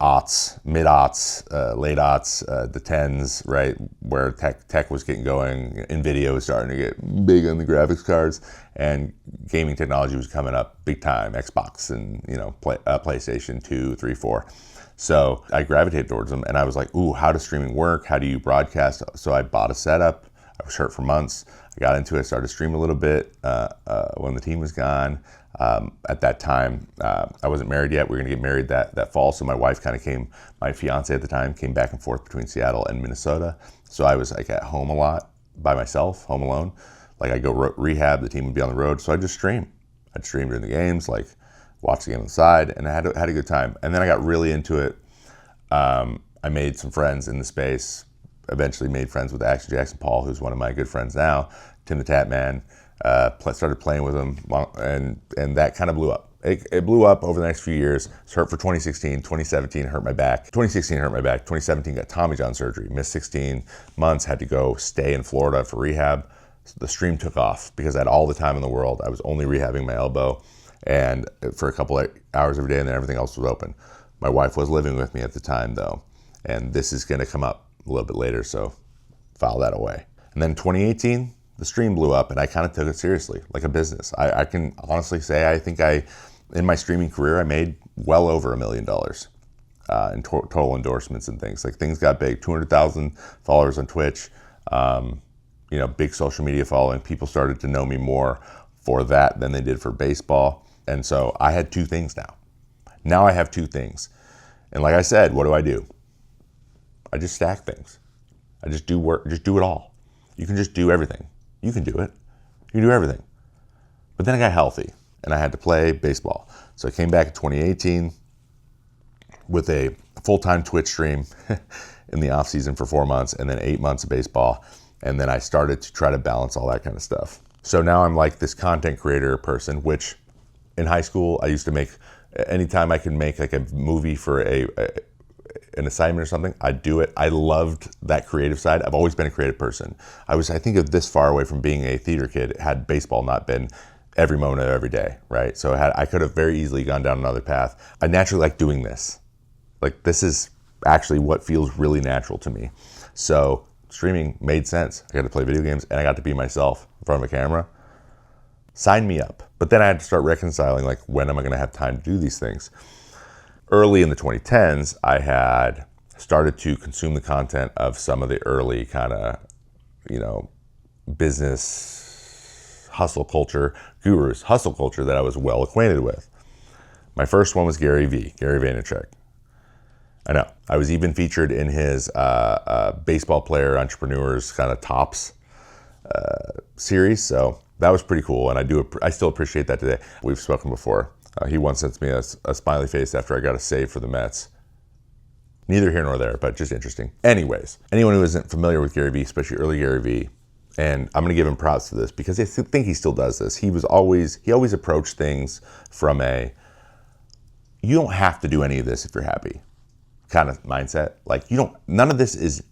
aughts, mid-aughts, late aughts, the 10s, right, where tech was getting going. NVIDIA was starting to get big on the graphics cards, and gaming technology was coming up big time, Xbox and, PlayStation 2, 3, 4. So I gravitated towards them, and I was like, ooh, how does streaming work? How do you broadcast? So I bought a setup. I was hurt for months. I got into it, started streaming a little bit when the team was gone. At that time, I wasn't married yet. We were going to get married that fall. So my wife my fiance at the time came back and forth between Seattle and Minnesota. So I was like at home a lot by myself, home alone. Like, I go rehab, the team would be on the road. So I'd just stream. I'd stream during the games, like watch the game on the side, and I had a good time. And then I got really into it. I made some friends in the space, eventually made friends with Action Jackson Paul, who's one of my good friends now, Tim the Tatman. Started playing with him, and that kind of blew up. It blew up over the next few years. I was hurt for 2016, 2017 hurt my back. 2016 hurt my back. 2017 got Tommy John surgery. Missed 16 months. Had to stay in Florida for rehab. So the stream took off because I had all the time in the world. I was only rehabbing my elbow, and for a couple of hours every day, and then everything else was open. My wife was living with me at the time though, and this is gonna come up a little bit later, so file that away. And then 2018, the stream blew up and I kind of took it seriously, like a business. I can honestly say, I think in my streaming career, I made well over $1 million in total endorsements and things. Like things got big, 200,000 followers on Twitch, big social media following. People started to know me more for that than they did for baseball. And so I had two things now. Now I have two things. And like I said, what do? I just stack things. I just do work, just do it all. You can just do everything. You can do it. You can do everything. But then I got healthy and I had to play baseball. So I came back in 2018 with a full-time Twitch stream in the off season for 4 months and then 8 months of baseball. And then I started to try to balance all that kind of stuff. So now I'm like this content creator person, which in high school, I used to make, anytime I could make like a movie for an assignment or something, I'd do it. I loved that creative side. I've always been a creative person. I think of this far away from being a theater kid had baseball not been every moment of every day, right? So I could have very easily gone down another path. I naturally like doing this. Like this is actually what feels really natural to me. So streaming made sense. I got to play video games and I got to be myself in front of a camera. Sign me up. But then I had to start reconciling, like, when am I going to have time to do these things? Early in the 2010s, I had started to consume the content of some of the early kind of, business hustle culture gurus, hustle culture that I was well acquainted with. My first one was Gary Vaynerchuk. I know. I was even featured in his baseball player entrepreneurs kind of tops series. So that was pretty cool. And I still appreciate that today. We've spoken before. He once sent me a smiley face after I got a save for the Mets. Neither here nor there, but just interesting. Anyways, anyone who isn't familiar with Gary Vee, especially early Gary Vee, and I'm gonna give him props to this because I think he still does this. He always approached things from you don't have to do any of this if you're happy kind of mindset. Like none of this is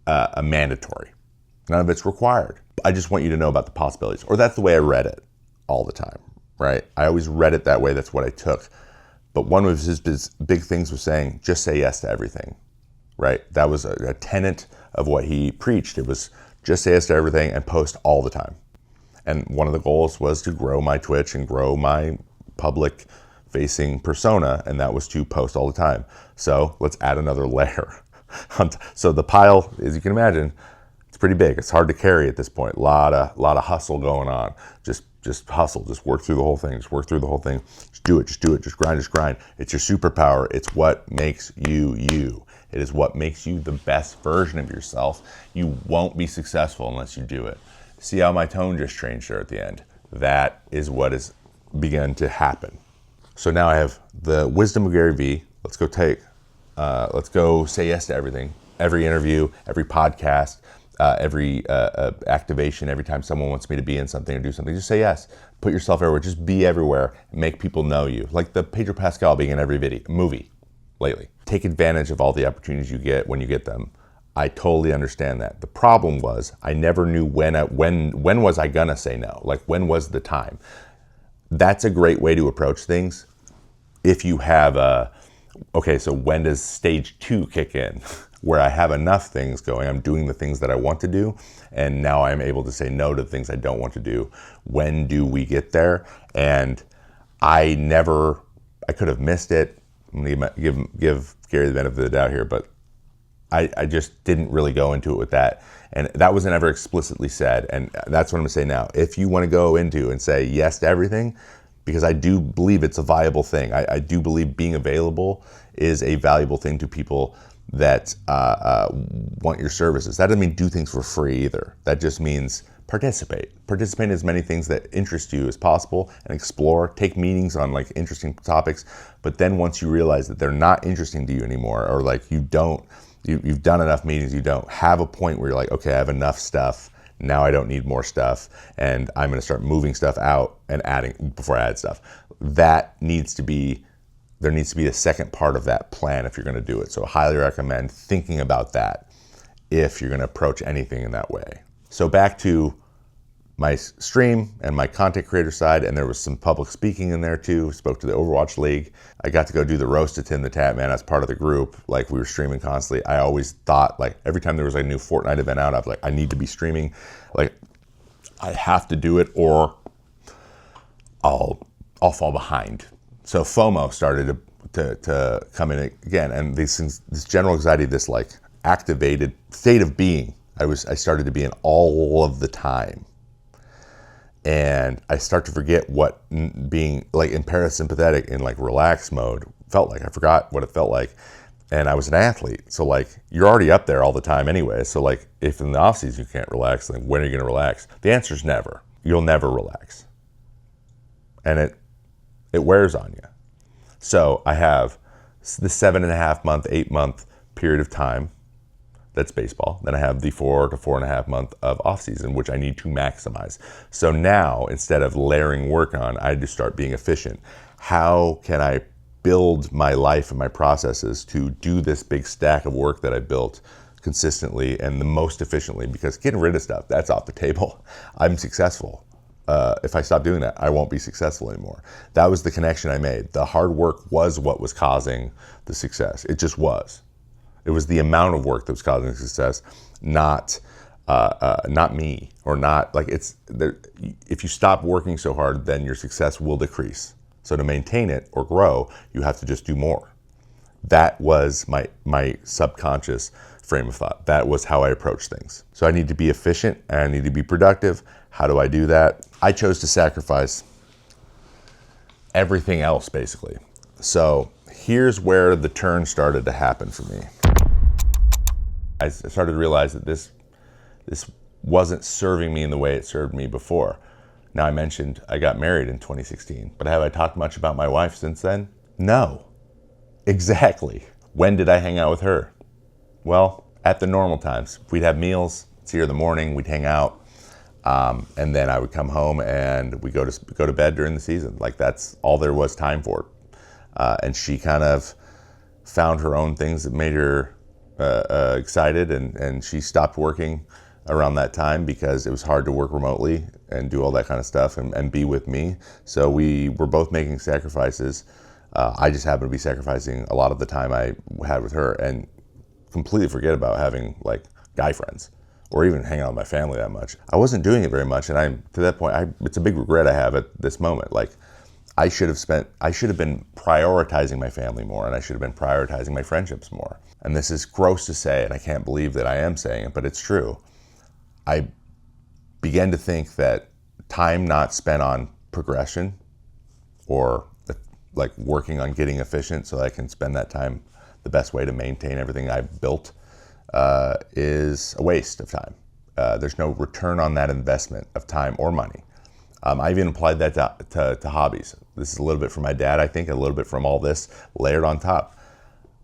a mandatory. None of it's required. I just want you to know about the possibilities. Or that's the way I read it all the time, right? I always read it that way. That's what I took. But one of his big things was saying, just say yes to everything, right? That was a tenet of what he preached. It was just say yes to everything and post all the time. And one of the goals was to grow my Twitch and grow my public facing persona, and that was to post all the time. So let's add another layer. So the pile, as you can imagine, it's pretty big. It's hard to carry at this point. A lot of hustle going on. Just hustle, just work through the whole thing. Just do it, just grind. It's your superpower. It's what makes you you. It is what makes you the best version of yourself. You won't be successful unless you do it. See how my tone just changed there at the end? That is what has begun to happen. So now I have the wisdom of Gary Vee. Let's go say yes to everything. Every interview, every podcast, every activation, every time someone wants me to be in something or do something, just say yes. Put yourself everywhere. Just be everywhere. Make people know you. Like the Pedro Pascal being in every movie lately. Take advantage of all the opportunities you get when you get them. I totally understand that. The problem was I never knew when was I gonna say no? Like when was the time? That's a great way to approach things. If you have so when does stage 2 kick in? Where I have enough things going, I'm doing the things that I want to do, and now I'm able to say no to the things I don't want to do. When do we get there? And I could have missed it. I'm gonna give Gary the benefit of the doubt here, but I just didn't really go into it with that. And that wasn't ever explicitly said. And that's what I'm gonna say now. If you wanna go into and say yes to everything, because I do believe it's a viable thing. I do believe being available is a valuable thing to people that want your services. That doesn't mean do things for free either. That just means participate. Participate in as many things that interest you as possible and explore. Take meetings on like interesting topics. But then once you realize that they're not interesting to you anymore, or like you've done enough meetings, you don't have a point where you're like, okay, I have enough stuff. Now I don't need more stuff, and I'm going to start moving stuff out and adding before I add stuff. There needs to be a second part of that plan if you're going to do it. So I highly recommend thinking about that if you're going to approach anything in that way. So back to my stream and my content creator side, and there was some public speaking in there too. Spoke to the Overwatch League. I got to go do the roast to Tim the Tap Man as part of the group. Like, we were streaming constantly. I always thought, like, every time there was a new Fortnite event out, I was like, I need to be streaming. Like, I have to do it or I'll fall behind. So FOMO started to come in again, and these things, this general anxiety, this like activated state of being, I started to be in all of the time. And I start to forget what being like in parasympathetic, in like relaxed mode felt like. I forgot what it felt like. And I was an athlete. So like, you're already up there all the time anyway. So like, if in the off season you can't relax, then when are you going to relax? The answer is never. You'll never relax. And it wears on you. So I have the 7.5 month, 8 month period of time. That's baseball. Then I have the 4 to 4.5 month of off season, which I need to maximize. So now, instead of layering work on, I had to start being efficient. How can I build my life and my processes to do this big stack of work that I built consistently and the most efficiently? Because getting rid of stuff, that's off the table. I'm successful. If I stop doing that, I won't be successful anymore. That was the connection I made. The hard work was what was causing the success. It just was. It was the amount of work that was causing success, not me, or not like it's there. If you stop working so hard, then your success will decrease. So to maintain it or grow, you have to just do more. That was my subconscious frame of thought. That was how I approach things. So I need to be efficient and I need to be productive. How do I do that? I chose to sacrifice everything else, basically. So here's where the turn started to happen for me. I started to realize that this wasn't serving me in the way it served me before. Now, I mentioned I got married in 2016, but have I talked much about my wife since then? No. Exactly. When did I hang out with her? Well, at the normal times. We'd have meals, it's here in the morning, we'd hang out, and then I would come home and we'd go to bed during the season. Like, that's all there was time for. And she kind of found her own things that made her excited, and she stopped working around that time because it was hard to work remotely and do all that kind of stuff and be with me. So we were both making sacrifices. I just happened to be sacrificing a lot of the time I had with her and completely forget about having like guy friends or even hanging out with my family that much. I wasn't doing it very much, and to that point, it's a big regret I have at this moment. Like, I should have been prioritizing my family more, and I should have been prioritizing my friendships more. And this is gross to say, and I can't believe that I am saying it, but it's true. I began to think that time not spent on progression or like working on getting efficient so that I can spend that time the best way to maintain everything I've built is a waste of time. There's no return on that investment of time or money. I even applied that to hobbies. This is a little bit from my dad, I think, a little bit from all this layered on top.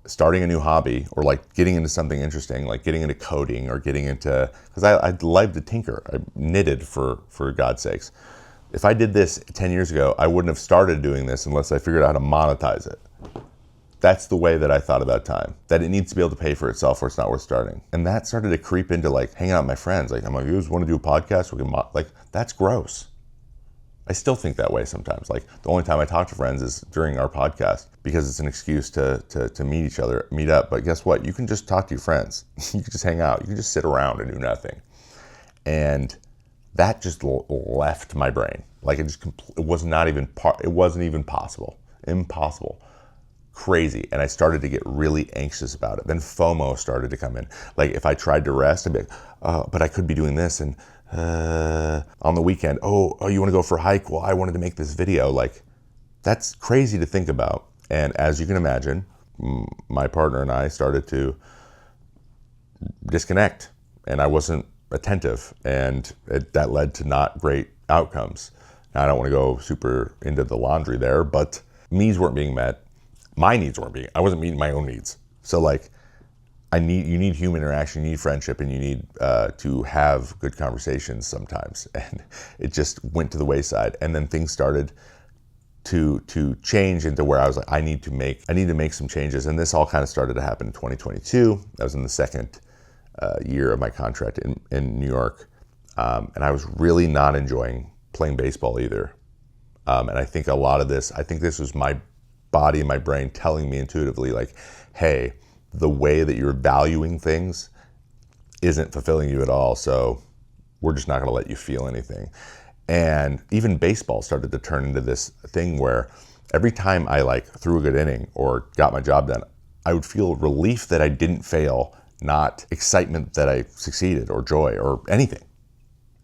Starting a new hobby or like getting into something interesting, like getting into coding or getting into, because I love to tinker. I knitted for God's sakes. If I did this 10 years ago, I wouldn't have started doing this unless I figured out how to monetize it. That's the way that I thought about time, that it needs to be able to pay for itself or it's not worth starting. And that started to creep into like hanging out with my friends. Like, I'm like, you guys want to do a podcast? Like, that's gross. I still think that way sometimes. Like, the only time I talk to friends is during our podcast because it's an excuse to meet each other, meet up. But guess what? You can just talk to your friends. You can just hang out. You can just sit around and do nothing. And that just left my brain. Like, it wasn't even possible. Impossible. Crazy. And I started to get really anxious about it. Then FOMO started to come in. Like, if I tried to rest, I'd be like, but I could be doing this. And on the weekend, oh, you want to go for a hike? Well, I wanted to make this video. Like, that's crazy to think about. And as you can imagine, my partner and I started to disconnect, and I wasn't attentive, and that led to not great outcomes. Now, I don't want to go super into the laundry there, but needs weren't being met. My needs weren't being, I wasn't meeting my own needs. So like, you need human interaction, you need friendship, and you need to have good conversations sometimes. And it just went to the wayside. And then things started to change into where I was like, I need to make some changes. And this all kind of started to happen in 2022. I was in the second year of my contract in New York. And I was really not enjoying playing baseball either. And I think a lot of this, I think this was my body and my brain telling me intuitively, like, hey, the way that you're valuing things isn't fulfilling you at all. So we're just not going to let you feel anything. And even baseball started to turn into this thing where every time I like threw a good inning or got my job done, I would feel relief that I didn't fail, not excitement that I succeeded or joy or anything.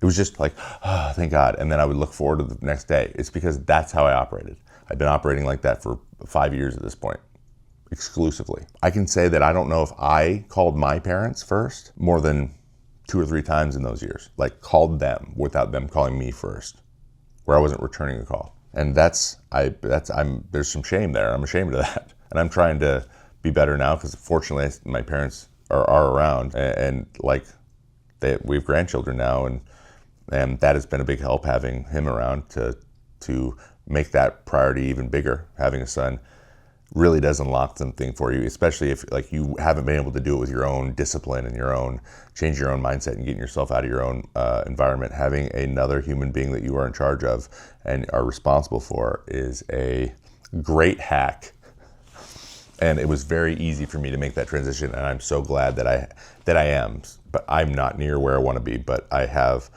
It was just like, oh, thank God. And then I would look forward to the next day. It's because that's how I operated. I've been operating like that for 5 years at this point, exclusively. I can say that I don't know if I called my parents first more than 2 or 3 times in those years, like called them without them calling me first, where I wasn't returning a call. And there's some shame there. I'm ashamed of that. And I'm trying to be better now because fortunately my parents are around and like we have grandchildren now, and that has been a big help having him around to make that priority even bigger. Having a son really does unlock something for you, especially if like you haven't been able to do it with your own discipline and change your own mindset and getting yourself out of your own environment. Having another human being that you are in charge of and are responsible for is a great hack. And it was very easy for me to make that transition, and I'm so glad that I am. But I'm not near where I want to be, but I have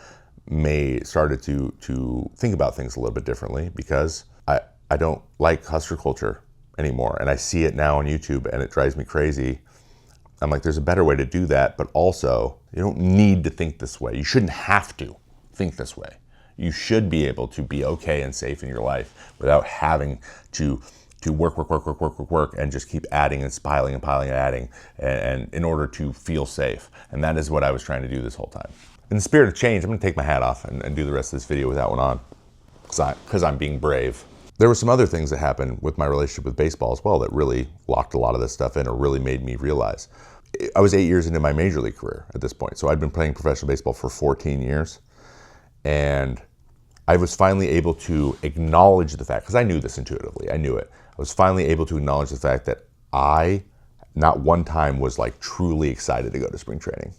started to think about things a little bit differently because I don't like hustler culture anymore. And I see it now on YouTube and it drives me crazy. I'm like, there's a better way to do that, but also you don't need to think this way. You shouldn't have to think this way. You should be able to be okay and safe in your life without having to work, and just keep adding and piling and adding, and in order to feel safe. And that is what I was trying to do this whole time. In the spirit of change, I'm gonna take my hat off and do the rest of this video with that one on, because I'm being brave. There were some other things that happened with my relationship with baseball as well that really locked a lot of this stuff in, or really made me realize. I was 8 years into my major league career at this point. So I'd been playing professional baseball for 14 years. And I was finally able to acknowledge the fact, because I knew this intuitively, I knew it. I was finally able to acknowledge the fact that I, not one time, was like truly excited to go to spring training.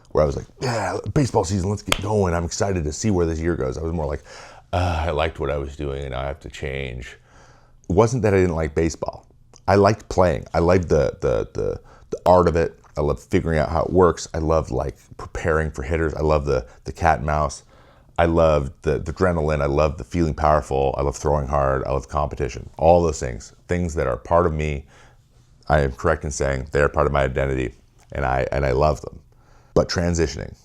Where I was like, yeah, baseball season, let's get going. I'm excited to see where this year goes. I was more like, I liked what I was doing and now I have to change. It wasn't that I didn't like baseball. I liked playing. I liked the art of it. I loved figuring out how it works. I loved like preparing for hitters. I love the cat and mouse. I loved the adrenaline. I loved the feeling powerful. I love throwing hard. I love competition. All those things that are part of me. I am correct in saying they're part of my identity, and I love them. But transitioning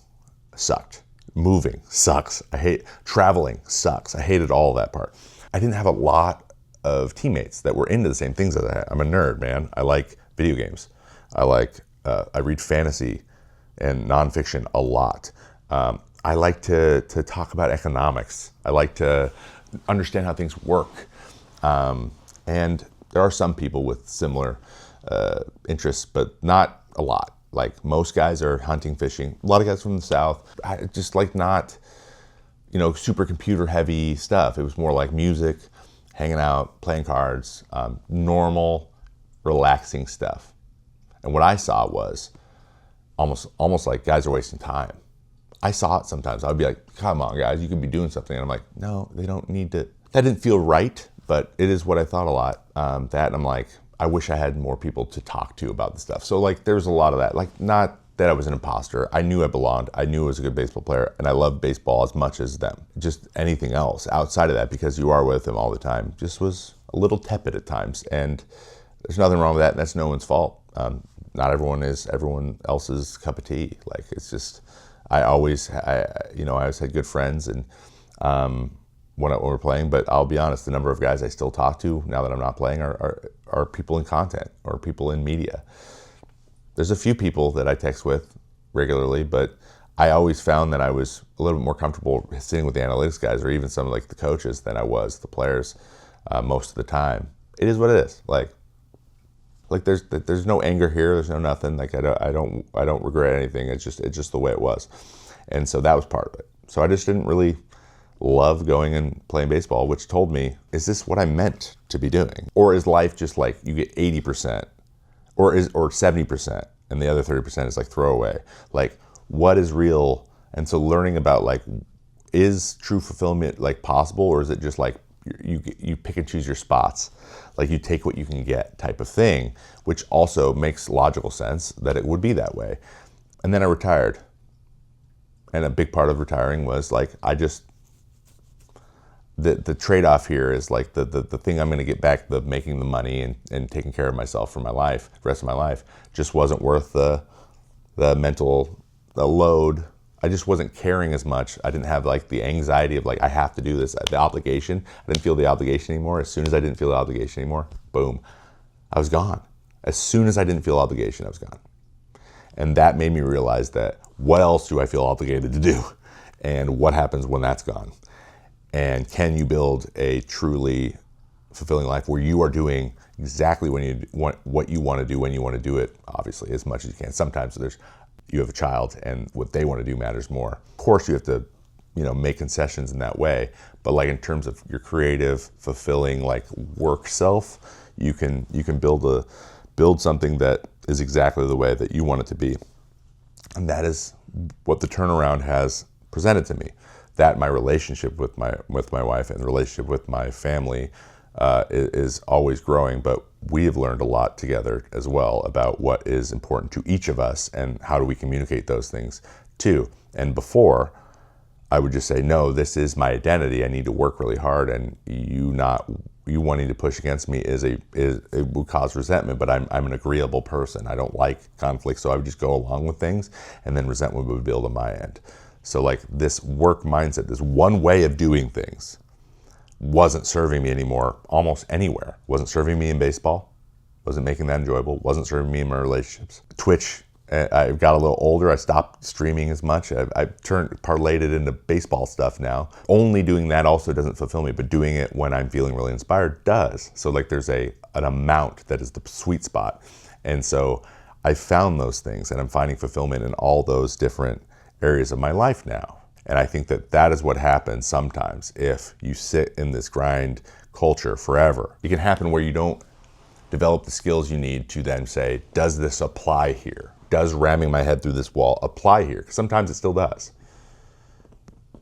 sucked. Moving sucks. I hate traveling sucks. I hated all of that part. I didn't have a lot of teammates that were into the same things as I had. I'm a nerd, man. I like video games. I read fantasy and nonfiction a lot. I like to talk about economics. I like to understand how things work. And there are some people with similar interests, but not a lot. Like most guys are hunting, fishing. A lot of guys from the South, just like not, super computer heavy stuff. It was more like music, hanging out, playing cards, normal, relaxing stuff. And what I saw was almost like guys are wasting time. I saw it sometimes. I would be like, come on, guys, you could be doing something. And I'm like, no, they don't need to. That didn't feel right, but it is what I thought a lot. That, and I'm like, I wish I had more people to talk to about the stuff. So like, there's a lot of that. Like, not that I was an imposter. I knew I belonged. I knew I was a good baseball player, and I loved baseball as much as them. Just anything else outside of that, because you are with them all the time, just was a little tepid at times. And there's nothing wrong with that. And that's no one's fault. Not everyone is everyone else's cup of tea. Like, it's just, I always had good friends and when we're playing, but I'll be honest, the number of guys I still talk to now that I'm not playing are people in content or people in media. There's a few people that I text with regularly, but I always found that I was a little bit more comfortable sitting with the analytics guys or even some of like the coaches than I was the players most of the time. It is what it is. Like there's no anger here. There's no nothing. Like I don't regret anything. It's just the way it was, and so that was part of it. So I just didn't really love going and playing baseball, which told me, is this what I meant to be doing, or is life just like you get 80%, or 70%, and the other 30% is like throwaway? Like, what is real And so learning about like, is true fulfillment like possible, or is it just like you pick and choose your spots, like you take what you can get type of thing, which also makes logical sense that it would be that way. And then I retired, and a big part of retiring was like, the trade-off here is like the thing I'm going to get back, the making the money and taking care of myself for my life, the rest of my life, just wasn't worth the mental load. I just wasn't caring as much. I didn't have like the anxiety of like, I have to do this, the obligation. I didn't feel the obligation anymore. As soon as I didn't feel the obligation anymore, boom, I was gone. As soon as I didn't feel obligation, I was gone. And that made me realize that what else do I feel obligated to do? And what happens when that's gone? And can you build a truly fulfilling life where you are doing exactly what you want to do when you want to do it, obviously, as much as you can. Sometimes you have a child and what they want to do matters more. Of course, you have to, make concessions in that way. But like in terms of your creative, fulfilling like work self, you can build something that is exactly the way that you want it to be. And that is what the turnaround has presented to me. That my relationship with my wife and the relationship with my family is always growing, but we have learned a lot together as well about what is important to each of us and how do we communicate those things too. And before, I would just say, no, this is my identity. I need to work really hard, and you wanting to push against me it would cause resentment. But I'm an agreeable person. I don't like conflict, so I would just go along with things, and then resentment would build on my end. So like this work mindset, this one way of doing things wasn't serving me anymore almost anywhere. Wasn't serving me in baseball, wasn't making that enjoyable, wasn't serving me in my relationships. Twitch, I got a little older, I stopped streaming as much. I parlayed it into baseball stuff now. Only doing that also doesn't fulfill me, but doing it when I'm feeling really inspired does. So like there's an amount that is the sweet spot. And so I found those things, and I'm finding fulfillment in all those different areas of my life now. And I think that is what happens sometimes if you sit in this grind culture forever. It can happen where you don't develop the skills you need to then say, does this apply here? Does ramming my head through this wall apply here? Because sometimes it still does,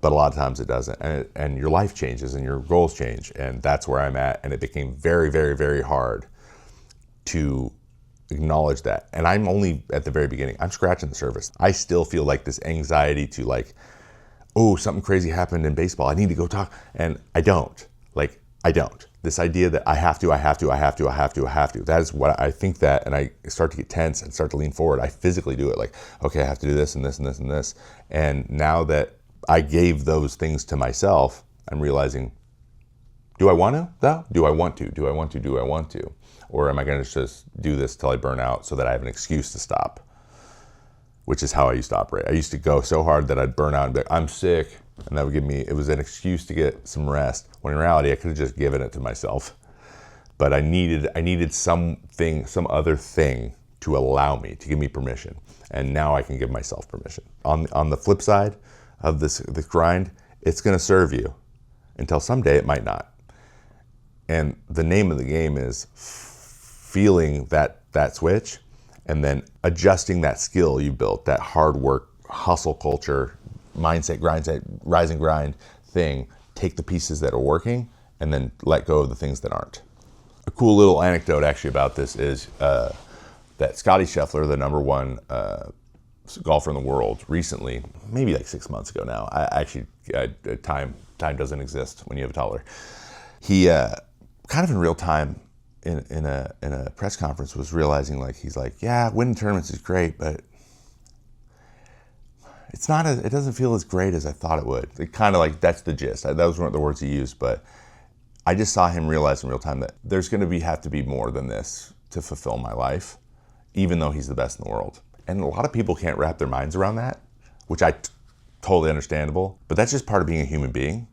but a lot of times it doesn't. And your life changes and your goals change. And that's where I'm at. And it became very, very, very hard to acknowledge that. And I'm only at the very beginning. I'm scratching the surface. I still feel like this anxiety to like, oh, something crazy happened in baseball, I need to go talk. And I don't. This idea that I have to. That is what I think that, and I start to get tense and start to lean forward. I physically do it like, okay, I have to do this and this and this and this. And now that I gave those things to myself, I'm realizing, do I want to though? Do I want to? Or am I going to just do this till I burn out so that I have an excuse to stop? Which is how I used to operate. I used to go so hard that I'd burn out and be like, I'm sick. And that would give me, it was an excuse to get some rest. When in reality, I could have just given it to myself. But I needed something, some other thing to allow me, to give me permission. And now I can give myself permission. On the flip side of this grind, it's going to serve you until someday it might not. And the name of the game is feeling that switch and then adjusting that skill you built, that hard work, hustle culture, mindset, rise and grind thing. Take the pieces that are working and then let go of the things that aren't. A cool little anecdote actually about this is that Scotty Scheffler, the number one golfer in the world, recently, maybe like 6 months ago now, time doesn't exist when you have a toddler. He kind of in real time in a press conference was realizing he's like, yeah, winning tournaments is great, but it doesn't feel as great as I thought it would. It kind of like, that's the gist. Those weren't the words he used, but I just saw him realize in real time that there's going to have to be more than this to fulfill my life, even though he's the best in the world. And a lot of people can't wrap their minds around that, which totally understandable, but that's just part of being a human being.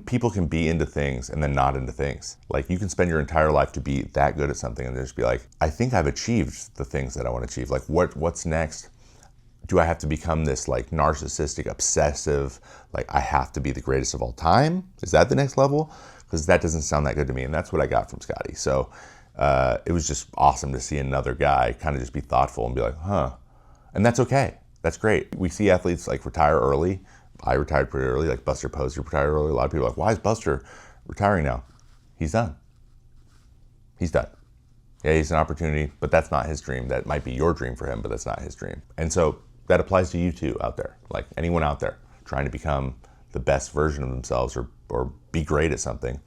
People can be into things and then not into things. Like you can spend your entire life to be that good at something and just be like, I think I've achieved the things that I want to achieve. Like what's next? Do I have to become this like narcissistic, obsessive, like I have to be the greatest of all time? Is that the next level? Because that doesn't sound that good to me. And that's what I got from Scotty. So it was just awesome to see another guy kind of just be thoughtful and be like, huh. And that's okay. That's great. We see athletes like retire early. I retired pretty early, like Buster Posey retired early. A lot of people are like, why is Buster retiring now? He's done. He's done. Yeah, he's an opportunity, but that's not his dream. That might be your dream for him, but that's not his dream. And so that applies to you too out there, like anyone out there trying to become the best version of themselves or be great at something.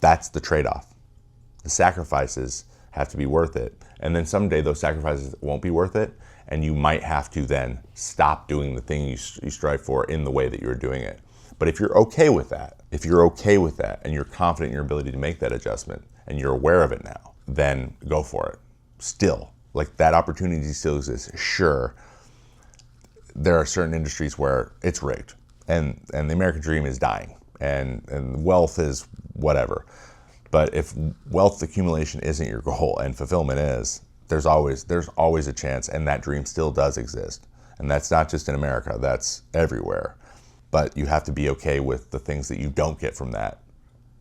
That's the trade-off. The sacrifices have to be worth it. And then someday those sacrifices won't be worth it, and you might have to then stop doing the thing you strive for in the way that you're doing it. But if you're okay with that, and you're confident in your ability to make that adjustment, and you're aware of it now, then go for it. Still, like that opportunity still exists. Sure, there are certain industries where it's rigged, and the American dream is dying, and wealth is whatever. But if wealth accumulation isn't your goal and fulfillment is, there's always a chance, and that dream still does exist. And that's not just in America, that's everywhere. But you have to be okay with the things that you don't get from that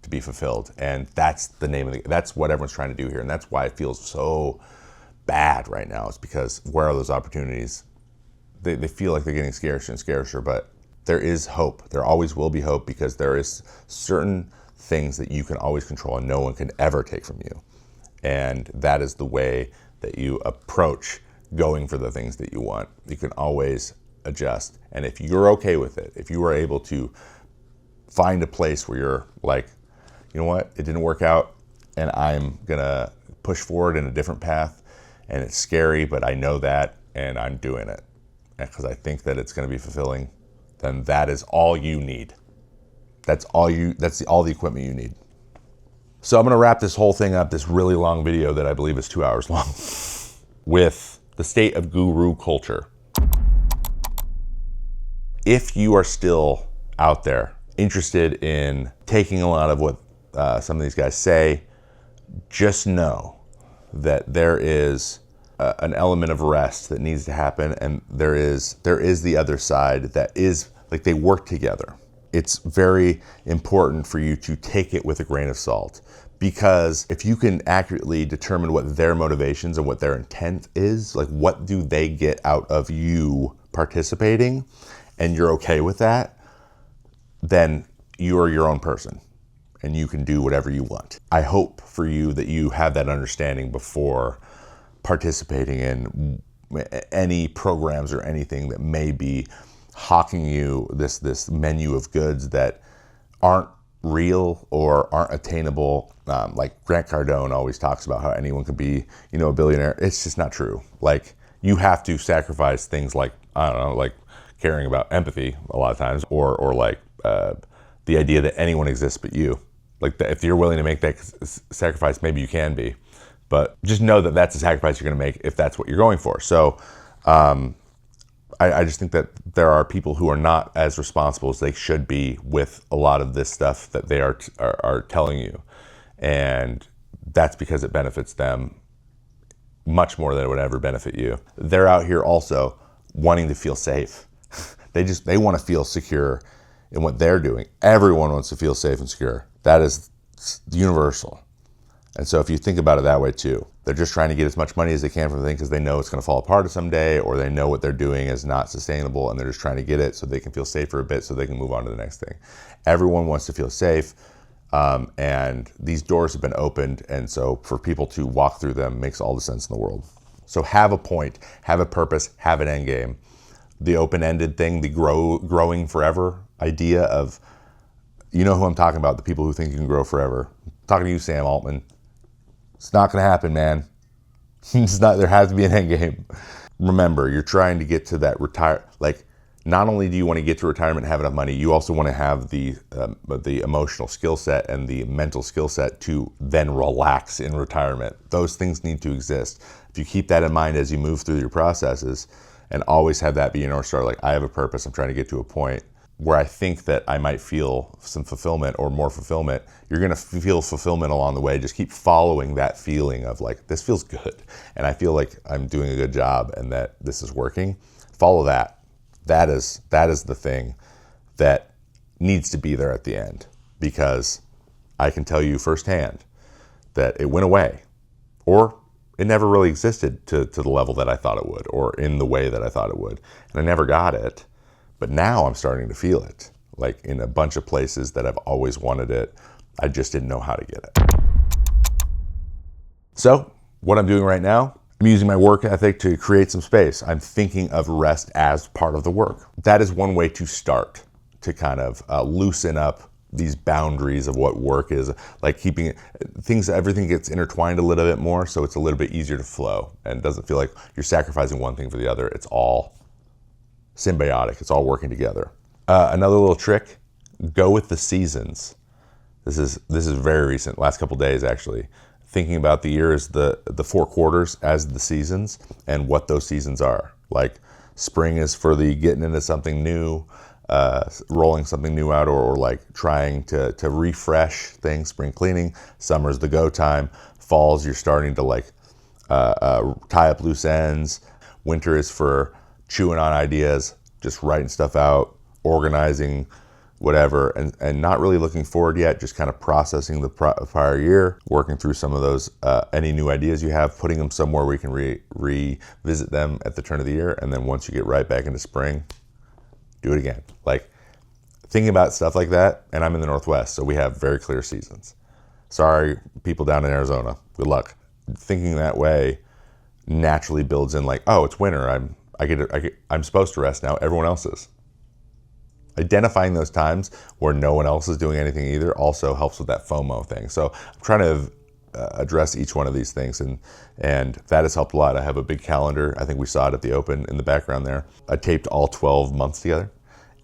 to be fulfilled. And that's the name of that's what everyone's trying to do here. And that's why it feels so bad right now. It's because where are those opportunities? They feel like they're getting scarcer and scarcer, but there is hope. There always will be hope, because there is certain things that you can always control and no one can ever take from you. And that is the way that you approach going for the things that you want. You can always adjust. And if you're okay with it, if you are able to find a place where you're like, you know what, it didn't work out and I'm gonna push forward in a different path, and it's scary, but I know that and I'm doing it because I think that it's gonna be fulfilling, then that is all you need. That's all the equipment you need. So I'm gonna wrap this whole thing up, this really long video that I believe is 2 hours long, with the state of guru culture. If you are still out there interested in taking a lot of what some of these guys say, just know that there is an element of rest that needs to happen, and there is the other side that is like they work together. It's very important for you to take it with a grain of salt, because if you can accurately determine what their motivations and what their intent is, like what do they get out of you participating, and you're okay with that, then you are your own person and you can do whatever you want. I hope for you that you have that understanding before participating in any programs or anything that may be hawking you this menu of goods that aren't real or aren't attainable. Like Grant Cardone always talks about how anyone could be, a billionaire. It's just not true. Like you have to sacrifice things like, I don't know, like caring about empathy a lot of times, or like the idea that anyone exists but you. Like if you're willing to make that sacrifice, maybe you can be, but just know that that's a sacrifice you're going to make if that's what you're going for. So I just think that there are people who are not as responsible as they should be with a lot of this stuff that they are telling you, and that's because it benefits them much more than it would ever benefit you. They're out here also wanting to feel safe. They want to feel secure in what they're doing. Everyone wants to feel safe and secure. That is universal. And so if you think about it that way too, they're just trying to get as much money as they can from the thing because they know it's going to fall apart someday, or they know what they're doing is not sustainable and they're just trying to get it so they can feel safe for a bit so they can move on to the next thing. Everyone wants to feel safe, and these doors have been opened, and so for people to walk through them makes all the sense in the world. So have a point, have a purpose, have an end game. The open-ended thing, the growing forever idea of, you know who I'm talking about, the people who think you can grow forever. I'm talking to you, Sam Altman. It's not going to happen, man. It's not. There has to be an end game. Remember, you're trying to get to that not only do you want to get to retirement and have enough money, you also want to have the emotional skill set and the mental skill set to then relax in retirement. Those things need to exist. If you keep that in mind as you move through your processes and always have that be your North Star, like I have a purpose, I'm trying to get to a point where I think that I might feel some fulfillment or more fulfillment, you're gonna feel fulfillment along the way. Just keep following that feeling of like, this feels good and I feel like I'm doing a good job and that this is working. Follow that. That is the thing that needs to be there at the end, because I can tell you firsthand that it went away, or it never really existed to the level that I thought it would, or in the way that I thought it would. And I never got it, but now I'm starting to feel it, like in a bunch of places that I've always wanted it. I just didn't know how to get it. So what I'm doing right now, I'm using my work ethic to create some space. I'm thinking of rest as part of the work. That is one way to start, to kind of loosen up these boundaries of what work is, like keeping it, everything gets intertwined a little bit more, so it's a little bit easier to flow and it doesn't feel like you're sacrificing one thing for the other. It's all symbiotic, it's all working together. Another little trick, go with the seasons. This is very recent, last couple days actually. Thinking about the year as the 4 quarters as the seasons and what those seasons are. Like spring is for the getting into something new, rolling something new out, or like trying to refresh things, spring cleaning. Summer's the go time. Falls, you're starting to like tie up loose ends. Winter is for chewing on ideas, just writing stuff out, organizing, whatever, and not really looking forward yet, just kind of processing the prior year, working through some of those, any new ideas you have, putting them somewhere where you can revisit them at the turn of the year, and then once you get right back into spring, do it again. Like thinking about stuff like that, and I'm in the Northwest, so we have very clear seasons. Sorry, people down in Arizona, good luck. Thinking that way naturally builds in like, oh, it's winter, I'm supposed to rest now, everyone else is. Identifying those times where no one else is doing anything either also helps with that FOMO thing. So I'm trying to address each one of these things, and that has helped a lot. I have a big calendar. I think we saw it at the Open in the background there. I taped all 12 months together,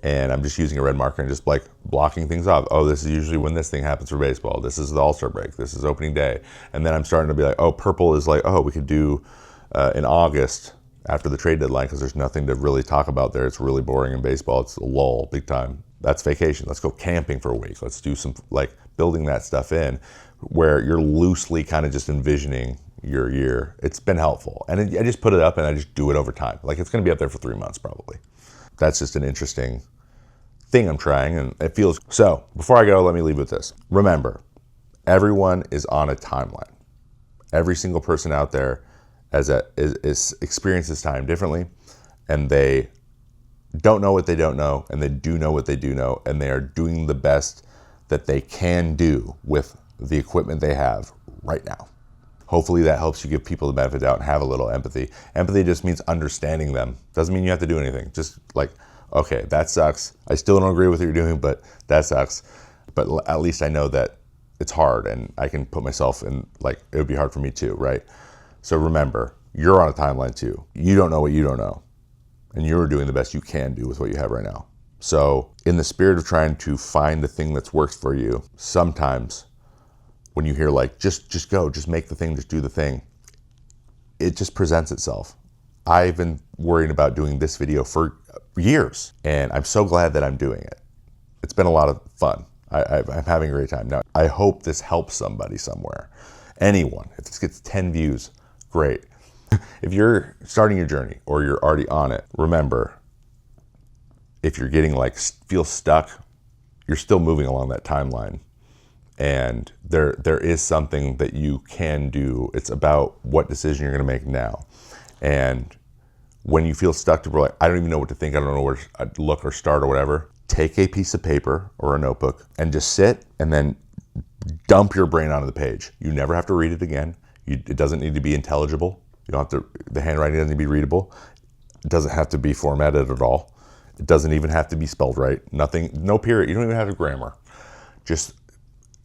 and I'm just using a red marker and just like blocking things off. Oh, this is usually when this thing happens for baseball. This is the All-Star break. This is opening day. And then I'm starting to be like, oh, purple is like, oh, we could do in August, after the trade deadline, because there's nothing to really talk about there. It's really boring in baseball. It's a lull, big time. That's vacation. Let's go camping for a week. Let's do some like building that stuff in where you're loosely kind of just envisioning your year. It's been helpful. And I just put it up and I just do it over time. Like it's going to be up there for 3 months probably. That's just an interesting thing I'm trying, and it feels. So before I go, let me leave with this. Remember, everyone is on a timeline. Every single person out there experiences time differently, and they don't know what they don't know, and they do know what they do know, and they are doing the best that they can do with the equipment they have right now. Hopefully that helps you give people the benefit of the doubt and have a little empathy. Empathy just means understanding them. Doesn't mean you have to do anything. Just like, okay, that sucks. I still don't agree with what you're doing, but that sucks. But at least I know that it's hard, and I can put myself in, like, it would be hard for me too, right? So remember, you're on a timeline too. You don't know what you don't know, and you're doing the best you can do with what you have right now. So in the spirit of trying to find the thing that's works for you, sometimes when you hear like, just go, just make the thing, just do the thing, it just presents itself. I've been worrying about doing this video for years, and I'm so glad that I'm doing it. It's been a lot of fun. I'm having a great time. Now, I hope this helps somebody somewhere. Anyone, if this gets 10 views, great. If you're starting your journey or you're already on it, remember, if you're getting like, feel stuck, you're still moving along that timeline. And there is something that you can do. It's about what decision you're gonna make now. And when you feel stuck to like, I don't even know what to think, I don't know where to look or start or whatever, take a piece of paper or a notebook and just sit and then dump your brain onto the page. You never have to read it again. It doesn't need to be intelligible. You don't have to, the handwriting doesn't need to be readable. It doesn't have to be formatted at all. It doesn't even have to be spelled right. Nothing, no period. You don't even have a grammar. Just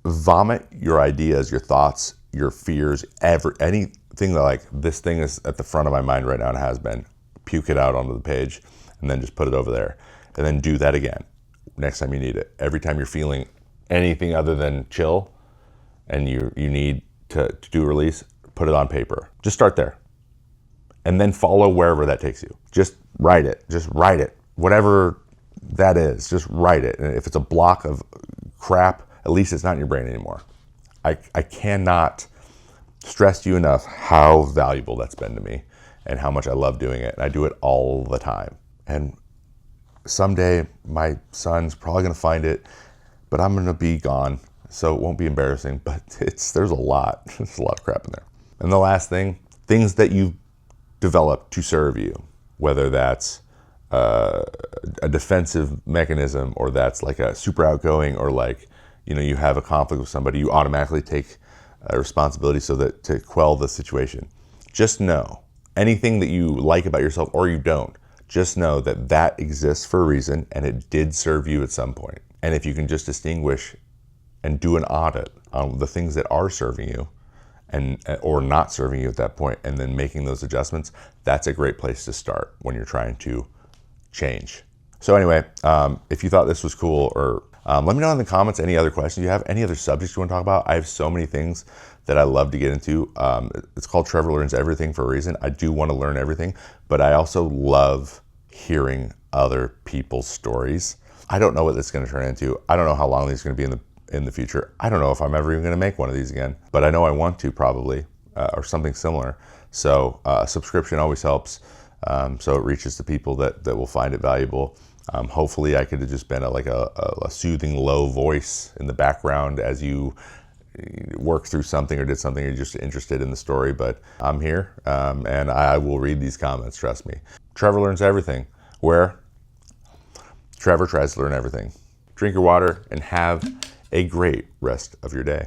vomit your ideas, your thoughts, your fears, anything that like, this thing is at the front of my mind right now and has been. Puke it out onto the page and then just put it over there. And then do that again next time you need it. Every time you're feeling anything other than chill and you need to do a release, put it on paper. Just start there. And then follow wherever that takes you. Just write it. Just write it. Whatever that is, just write it. And if it's a block of crap, at least it's not in your brain anymore. I cannot stress to you enough how valuable that's been to me and how much I love doing it. And I do it all the time. And someday my son's probably gonna find it, but I'm gonna be gone, so it won't be embarrassing, but there's a lot of crap in there. And the last thing, things that you've developed to serve you, whether that's a defensive mechanism, or that's like a super outgoing, or like, you know, you have a conflict with somebody, you automatically take responsibility so that to quell the situation. Just know, anything that you like about yourself or you don't, just know that that exists for a reason, and it did serve you at some point. And if you can just distinguish and do an audit on the things that are serving you and or not serving you at that point, and then making those adjustments, that's a great place to start when you're trying to change. So anyway, if you thought this was cool, or let me know in the comments any other questions you have, any other subjects you want to talk about. I have so many things that I love to get into. It's called Trevor Learns Everything for a reason. I do want to learn everything, but I also love hearing other people's stories. I don't know what this is going to turn into. I don't know how long these are going to be in the future. I don't know if I'm ever even going to make one of these again, but I know I want to, probably, or something similar. So a subscription always helps. So it reaches the people that will find it valuable. Hopefully I could have just been a soothing low voice in the background as you work through something or did something, you're just interested in the story, but I'm here, and I will read these comments, trust me. Trevor Learns Everything, where Trevor tries to learn everything. Drink your water and have a great rest of your day.